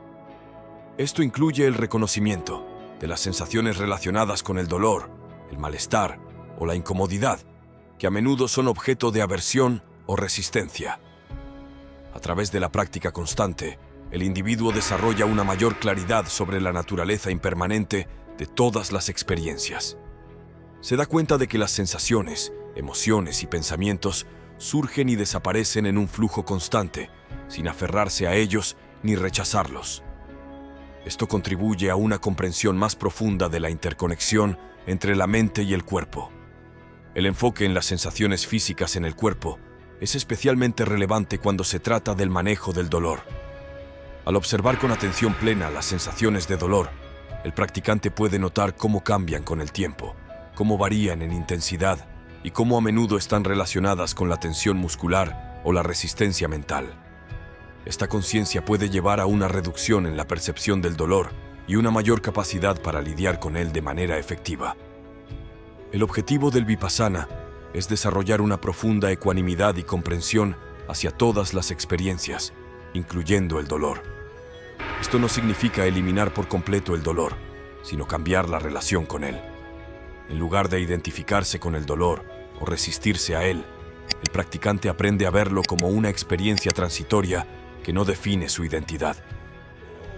Esto incluye el reconocimiento de las sensaciones relacionadas con el dolor, el malestar o la incomodidad, que a menudo son objeto de aversión o resistencia. A través de la práctica constante, el individuo desarrolla una mayor claridad sobre la naturaleza impermanente de todas las experiencias. Se da cuenta de que las sensaciones, emociones y pensamientos surgen y desaparecen en un flujo constante, sin aferrarse a ellos ni rechazarlos. Esto contribuye a una comprensión más profunda de la interconexión entre la mente y el cuerpo. El enfoque en las sensaciones físicas en el cuerpo es especialmente relevante cuando se trata del manejo del dolor. Al observar con atención plena las sensaciones de dolor, el practicante puede notar cómo cambian con el tiempo, cómo varían en intensidad y cómo a menudo están relacionadas con la tensión muscular o la resistencia mental. Esta conciencia puede llevar a una reducción en la percepción del dolor y una mayor capacidad para lidiar con él de manera efectiva. El objetivo del Vipassana es desarrollar una profunda ecuanimidad y comprensión hacia todas las experiencias, incluyendo el dolor. Esto no significa eliminar por completo el dolor, sino cambiar la relación con él. En lugar de identificarse con el dolor o resistirse a él, el practicante aprende a verlo como una experiencia transitoria que no define su identidad.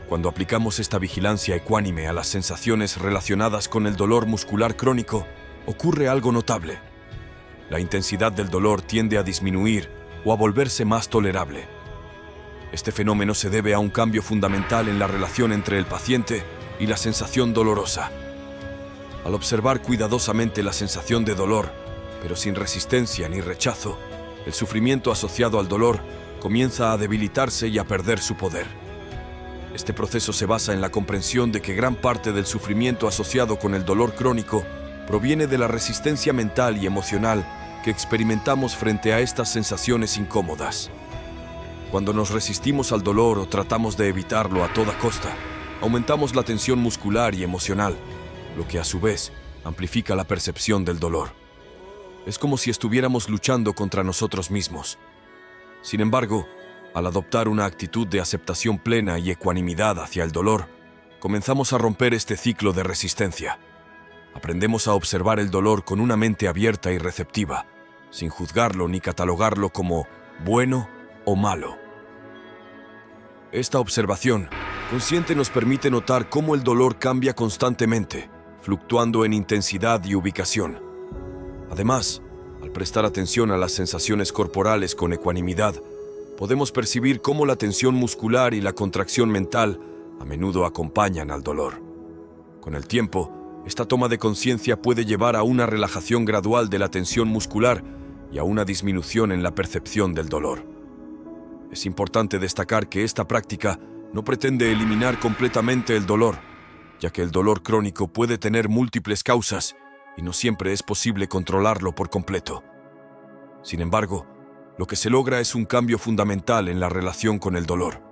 Cuando aplicamos esta vigilancia ecuánime a las sensaciones relacionadas con el dolor muscular crónico, ocurre algo notable. La intensidad del dolor tiende a disminuir o a volverse más tolerable. Este fenómeno se debe a un cambio fundamental en la relación entre el paciente y la sensación dolorosa. Al observar cuidadosamente la sensación de dolor, pero sin resistencia ni rechazo, el sufrimiento asociado al dolor comienza a debilitarse y a perder su poder. Este proceso se basa en la comprensión de que gran parte del sufrimiento asociado con el dolor crónico proviene de la resistencia mental y emocional que experimentamos frente a estas sensaciones incómodas. Cuando nos resistimos al dolor o tratamos de evitarlo a toda costa, aumentamos la tensión muscular y emocional, lo que a su vez amplifica la percepción del dolor. Es como si estuviéramos luchando contra nosotros mismos. Sin embargo, al adoptar una actitud de aceptación plena y ecuanimidad hacia el dolor, comenzamos a romper este ciclo de resistencia. Aprendemos a observar el dolor con una mente abierta y receptiva, sin juzgarlo ni catalogarlo como bueno o malo. Esta observación consciente nos permite notar cómo el dolor cambia constantemente, fluctuando en intensidad y ubicación. Además, al prestar atención a las sensaciones corporales con ecuanimidad, podemos percibir cómo la tensión muscular y la contracción mental a menudo acompañan al dolor. Con el tiempo, esta toma de conciencia puede llevar a una relajación gradual de la tensión muscular y a una disminución en la percepción del dolor. Es importante destacar que esta práctica no pretende eliminar completamente el dolor, ya que el dolor crónico puede tener múltiples causas y no siempre es posible controlarlo por completo. Sin embargo, lo que se logra es un cambio fundamental en la relación con el dolor.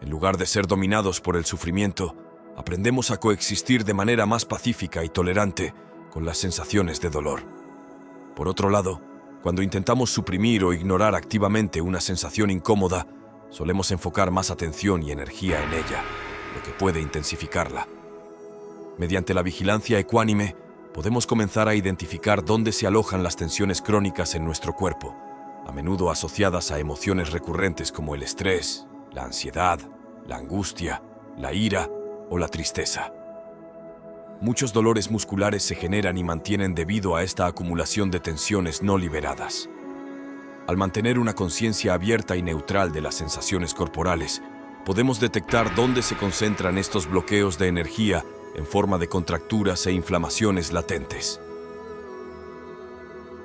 En lugar de ser dominados por el sufrimiento, aprendemos a coexistir de manera más pacífica y tolerante con las sensaciones de dolor. Por otro lado, cuando intentamos suprimir o ignorar activamente una sensación incómoda, solemos enfocar más atención y energía en ella, lo que puede intensificarla. Mediante la vigilancia ecuánime, podemos comenzar a identificar dónde se alojan las tensiones crónicas en nuestro cuerpo, a menudo asociadas a emociones recurrentes como el estrés, la ansiedad, la angustia, la ira o la tristeza. Muchos dolores musculares se generan y mantienen debido a esta acumulación de tensiones no liberadas. Al mantener una conciencia abierta y neutral de las sensaciones corporales, podemos detectar dónde se concentran estos bloqueos de energía en forma de contracturas e inflamaciones latentes.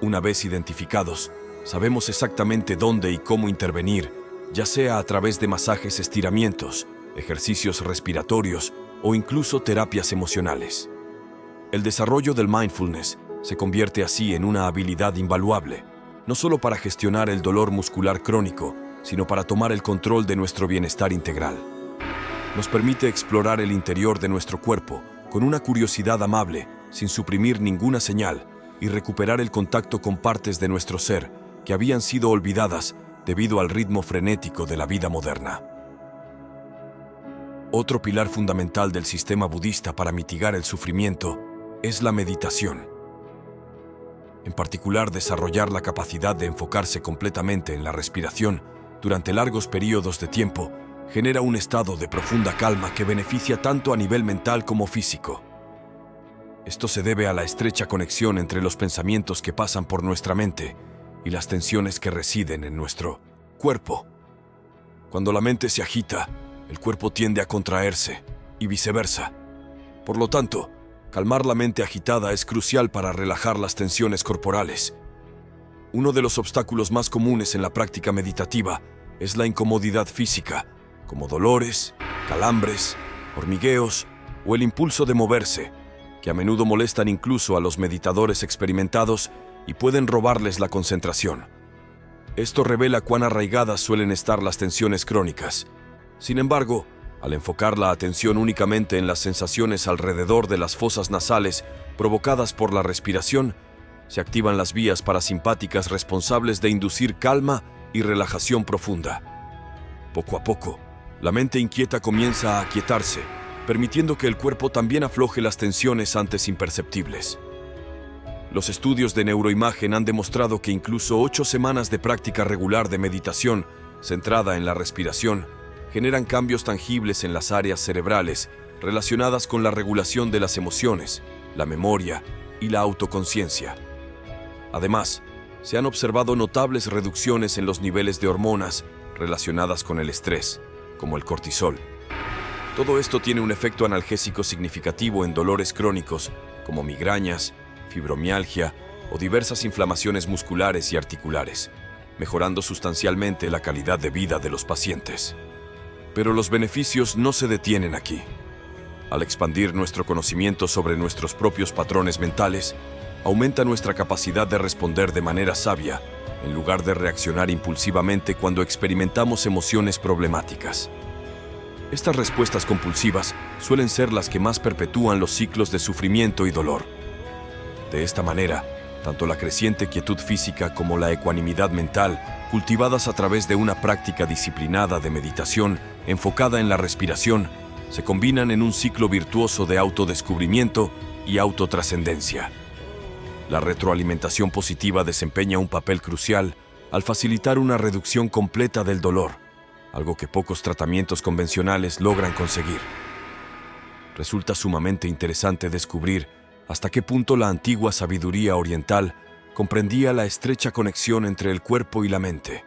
Una vez identificados, sabemos exactamente dónde y cómo intervenir, ya sea a través de masajes, estiramientos, ejercicios respiratorios o incluso terapias emocionales. El desarrollo del mindfulness se convierte así en una habilidad invaluable, no solo para gestionar el dolor muscular crónico, sino para tomar el control de nuestro bienestar integral. Nos permite explorar el interior de nuestro cuerpo con una curiosidad amable, sin suprimir ninguna señal, y recuperar el contacto con partes de nuestro ser que habían sido olvidadas debido al ritmo frenético de la vida moderna. Otro pilar fundamental del sistema budista para mitigar el sufrimiento es la meditación. En particular, desarrollar la capacidad de enfocarse completamente en la respiración durante largos periodos de tiempo genera un estado de profunda calma que beneficia tanto a nivel mental como físico. Esto se debe a la estrecha conexión entre los pensamientos que pasan por nuestra mente y las tensiones que residen en nuestro cuerpo. Cuando la mente se agita, el cuerpo tiende a contraerse y viceversa. Por lo tanto, calmar la mente agitada es crucial para relajar las tensiones corporales. Uno de los obstáculos más comunes en la práctica meditativa es la incomodidad física, como dolores, calambres, hormigueos o el impulso de moverse, que a menudo molestan incluso a los meditadores experimentados y pueden robarles la concentración. Esto revela cuán arraigadas suelen estar las tensiones crónicas. Sin embargo, al enfocar la atención únicamente en las sensaciones alrededor de las fosas nasales provocadas por la respiración, se activan las vías parasimpáticas responsables de inducir calma y relajación profunda. Poco a poco, la mente inquieta comienza a aquietarse, permitiendo que el cuerpo también afloje las tensiones antes imperceptibles. Los estudios de neuroimagen han demostrado que incluso 8 semanas de práctica regular de meditación centrada en la respiración generan cambios tangibles en las áreas cerebrales relacionadas con la regulación de las emociones, la memoria y la autoconciencia. Además, se han observado notables reducciones en los niveles de hormonas relacionadas con el estrés, como el cortisol. Todo esto tiene un efecto analgésico significativo en dolores crónicos, como migrañas, fibromialgia o diversas inflamaciones musculares y articulares, mejorando sustancialmente la calidad de vida de los pacientes. Pero los beneficios no se detienen aquí. Al expandir nuestro conocimiento sobre nuestros propios patrones mentales, aumenta nuestra capacidad de responder de manera sabia, en lugar de reaccionar impulsivamente cuando experimentamos emociones problemáticas. Estas respuestas compulsivas suelen ser las que más perpetúan los ciclos de sufrimiento y dolor. De esta manera, tanto la creciente quietud física como la ecuanimidad mental, cultivadas a través de una práctica disciplinada de meditación enfocada en la respiración, se combinan en un ciclo virtuoso de autodescubrimiento y autotrascendencia. La retroalimentación positiva desempeña un papel crucial al facilitar una reducción completa del dolor, algo que pocos tratamientos convencionales logran conseguir. Resulta sumamente interesante descubrir hasta qué punto la antigua sabiduría oriental comprendía la estrecha conexión entre el cuerpo y la mente.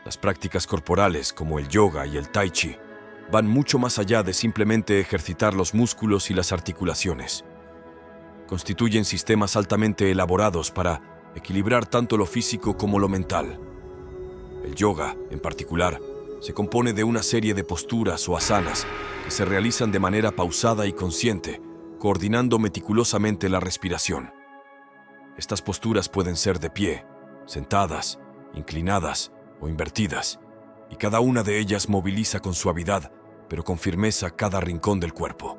Las prácticas corporales, como el yoga y el tai chi, van mucho más allá de simplemente ejercitar los músculos y las articulaciones. Constituyen sistemas altamente elaborados para equilibrar tanto lo físico como lo mental. El yoga, en particular, se compone de una serie de posturas o asanas que se realizan de manera pausada y consciente, coordinando meticulosamente la respiración. Estas posturas pueden ser de pie, sentadas, inclinadas o invertidas, y cada una de ellas moviliza con suavidad, pero con firmeza cada rincón del cuerpo.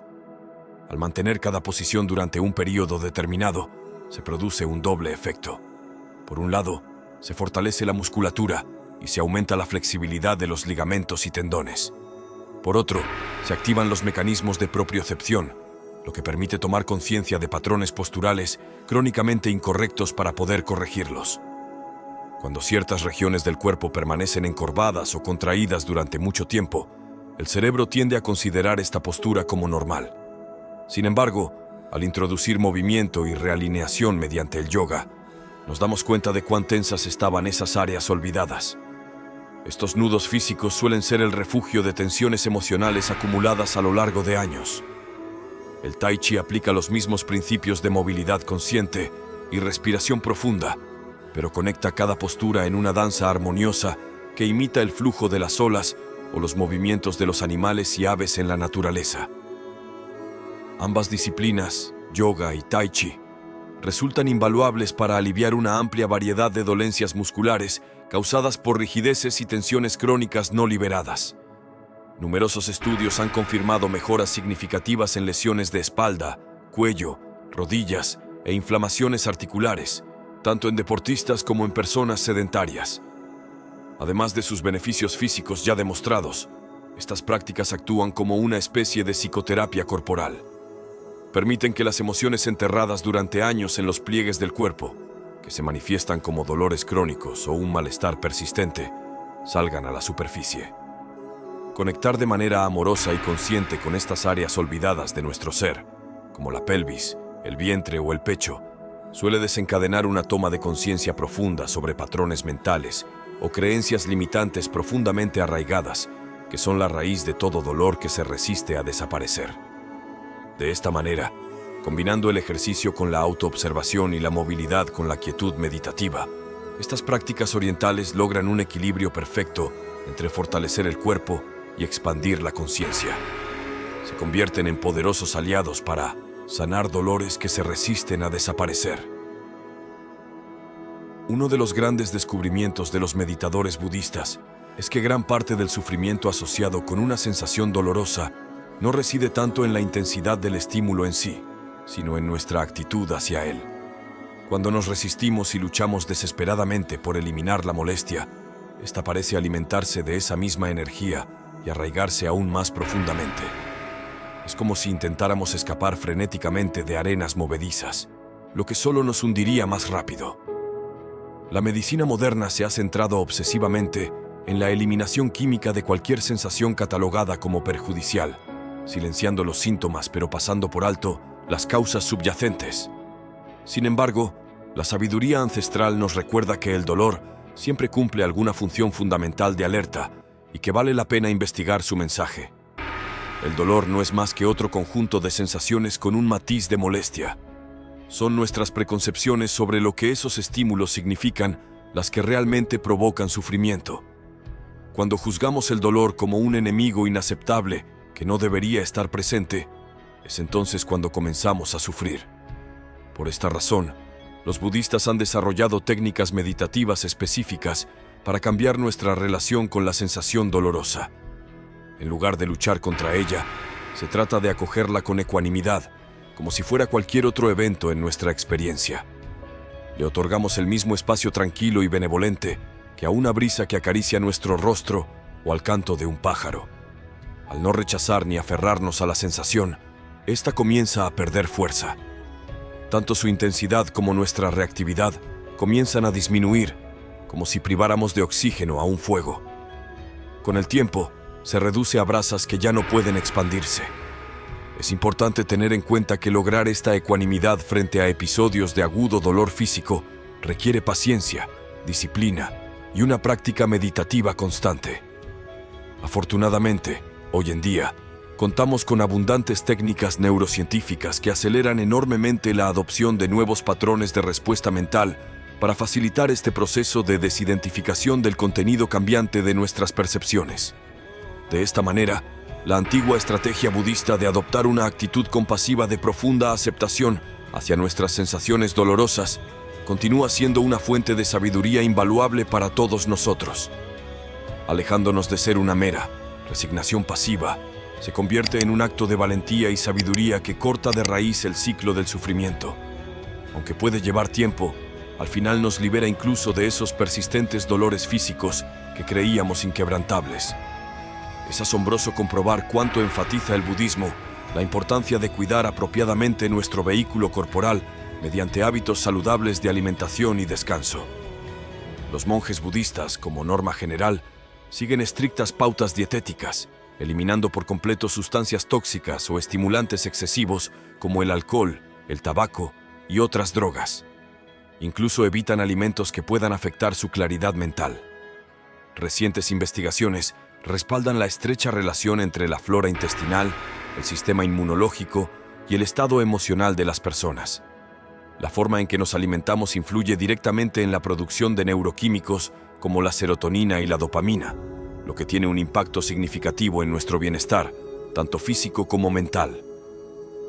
Al mantener cada posición durante un periodo determinado, se produce un doble efecto. Por un lado, se fortalece la musculatura y se aumenta la flexibilidad de los ligamentos y tendones. Por otro, se activan los mecanismos de propiocepción, lo que permite tomar conciencia de patrones posturales crónicamente incorrectos para poder corregirlos. Cuando ciertas regiones del cuerpo permanecen encorvadas o contraídas durante mucho tiempo, el cerebro tiende a considerar esta postura como normal. Sin embargo, al introducir movimiento y realineación mediante el yoga, nos damos cuenta de cuán tensas estaban esas áreas olvidadas. Estos nudos físicos suelen ser el refugio de tensiones emocionales acumuladas a lo largo de años. El Tai Chi aplica los mismos principios de movilidad consciente y respiración profunda, pero conecta cada postura en una danza armoniosa que imita el flujo de las olas o los movimientos de los animales y aves en la naturaleza. Ambas disciplinas yoga y tai chi, resultan invaluables para aliviar una amplia variedad de dolencias musculares causadas por rigideces y tensiones crónicas no liberadas. Numerosos estudios han confirmado mejoras significativas en lesiones de espalda, cuello, rodillas e inflamaciones articulares, tanto en deportistas como en personas sedentarias. Además de sus beneficios físicos ya demostrados, estas prácticas actúan como una especie de psicoterapia corporal. Permiten que las emociones enterradas durante años en los pliegues del cuerpo, que se manifiestan como dolores crónicos o un malestar persistente, salgan a la superficie. Conectar de manera amorosa y consciente con estas áreas olvidadas de nuestro ser, como la pelvis, el vientre o el pecho, suele desencadenar una toma de conciencia profunda sobre patrones mentales o creencias limitantes profundamente arraigadas, que son la raíz de todo dolor que se resiste a desaparecer. De esta manera, combinando el ejercicio con la autoobservación y la movilidad con la quietud meditativa, estas prácticas orientales logran un equilibrio perfecto entre fortalecer el cuerpo y expandir la conciencia. Se convierten en poderosos aliados para sanar dolores que se resisten a desaparecer. Uno de los grandes descubrimientos de los meditadores budistas es que gran parte del sufrimiento asociado con una sensación dolorosa no reside tanto en la intensidad del estímulo en sí, sino en nuestra actitud hacia él. Cuando nos resistimos y luchamos desesperadamente por eliminar la molestia, esta parece alimentarse de esa misma energía y arraigarse aún más profundamente. Es como si intentáramos escapar frenéticamente de arenas movedizas, lo que solo nos hundiría más rápido. La medicina moderna se ha centrado obsesivamente en la eliminación química de cualquier sensación catalogada como perjudicial, silenciando los síntomas pero pasando por alto las causas subyacentes. Sin embargo, la sabiduría ancestral nos recuerda que el dolor siempre cumple alguna función fundamental de alerta y que vale la pena investigar su mensaje. El dolor no es más que otro conjunto de sensaciones con un matiz de molestia. Son nuestras preconcepciones sobre lo que esos estímulos significan las que realmente provocan sufrimiento. Cuando juzgamos el dolor como un enemigo inaceptable que no debería estar presente, es entonces cuando comenzamos a sufrir. Por esta razón, los budistas han desarrollado técnicas meditativas específicas para cambiar nuestra relación con la sensación dolorosa. En lugar de luchar contra ella, se trata de acogerla con ecuanimidad, como si fuera cualquier otro evento en nuestra experiencia. Le otorgamos el mismo espacio tranquilo y benevolente que a una brisa que acaricia nuestro rostro o al canto de un pájaro. Al no rechazar ni aferrarnos a la sensación, esta comienza a perder fuerza. Tanto su intensidad como nuestra reactividad comienzan a disminuir, como si priváramos de oxígeno a un fuego. Con el tiempo, se reduce a brasas que ya no pueden expandirse. Es importante tener en cuenta que lograr esta ecuanimidad frente a episodios de agudo dolor físico requiere paciencia, disciplina y una práctica meditativa constante. Afortunadamente, hoy en día, contamos con abundantes técnicas neurocientíficas que aceleran enormemente la adopción de nuevos patrones de respuesta mental para facilitar este proceso de desidentificación del contenido cambiante de nuestras percepciones. De esta manera, la antigua estrategia budista de adoptar una actitud compasiva de profunda aceptación hacia nuestras sensaciones dolorosas continúa siendo una fuente de sabiduría invaluable para todos nosotros. Alejándonos de ser una mera resignación pasiva, se convierte en un acto de valentía y sabiduría que corta de raíz el ciclo del sufrimiento. Aunque puede llevar tiempo, al final nos libera incluso de esos persistentes dolores físicos que creíamos inquebrantables. Es asombroso comprobar cuánto enfatiza el budismo la importancia de cuidar apropiadamente nuestro vehículo corporal mediante hábitos saludables de alimentación y descanso. Los monjes budistas, como norma general, siguen estrictas pautas dietéticas, eliminando por completo sustancias tóxicas o estimulantes excesivos como el alcohol, el tabaco y otras drogas. Incluso evitan alimentos que puedan afectar su claridad mental. Recientes investigaciones respaldan la estrecha relación entre la flora intestinal, el sistema inmunológico y el estado emocional de las personas. La forma en que nos alimentamos influye directamente en la producción de neuroquímicos como la serotonina y la dopamina, lo que tiene un impacto significativo en nuestro bienestar, tanto físico como mental.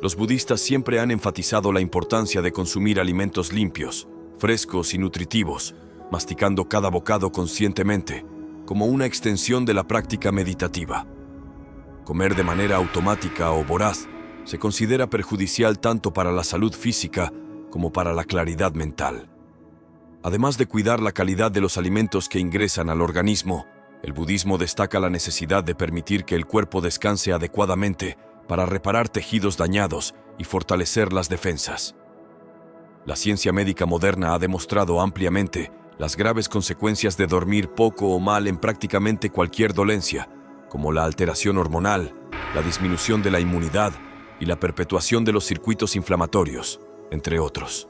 Los budistas siempre han enfatizado la importancia de consumir alimentos limpios, frescos y nutritivos, masticando cada bocado conscientemente, como una extensión de la práctica meditativa. Comer de manera automática o voraz se considera perjudicial tanto para la salud física como para la claridad mental. Además de cuidar la calidad de los alimentos que ingresan al organismo, el budismo destaca la necesidad de permitir que el cuerpo descanse adecuadamente para reparar tejidos dañados y fortalecer las defensas. La ciencia médica moderna ha demostrado ampliamente las graves consecuencias de dormir poco o mal en prácticamente cualquier dolencia, como la alteración hormonal, la disminución de la inmunidad y la perpetuación de los circuitos inflamatorios, entre otros.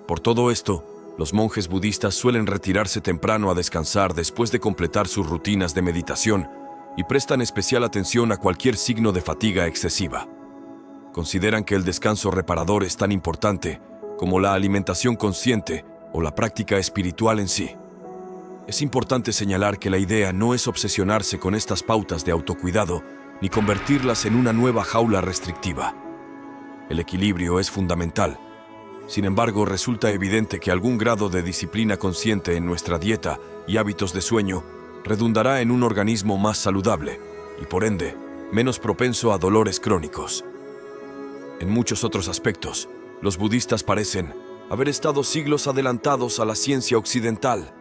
Por todo esto, los monjes budistas suelen retirarse temprano a descansar después de completar sus rutinas de meditación y prestan especial atención a cualquier signo de fatiga excesiva. Consideran que el descanso reparador es tan importante como la alimentación consciente o la práctica espiritual en sí. Es importante señalar que la idea no es obsesionarse con estas pautas de autocuidado ni convertirlas en una nueva jaula restrictiva. El equilibrio es fundamental. Sin embargo, resulta evidente que algún grado de disciplina consciente en nuestra dieta y hábitos de sueño redundará en un organismo más saludable y, por ende, menos propenso a dolores crónicos. En muchos otros aspectos, los budistas parecen haber estado siglos adelantados a la ciencia occidental.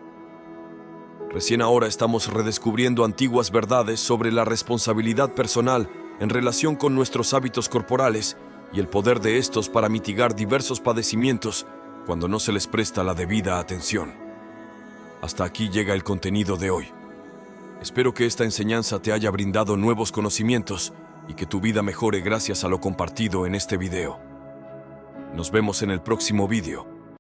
Recién ahora estamos redescubriendo antiguas verdades sobre la responsabilidad personal en relación con nuestros hábitos corporales y el poder de estos para mitigar diversos padecimientos cuando no se les presta la debida atención. Hasta aquí llega el contenido de hoy. Espero que esta enseñanza te haya brindado nuevos conocimientos y que tu vida mejore gracias a lo compartido en este video. Nos vemos en el próximo video.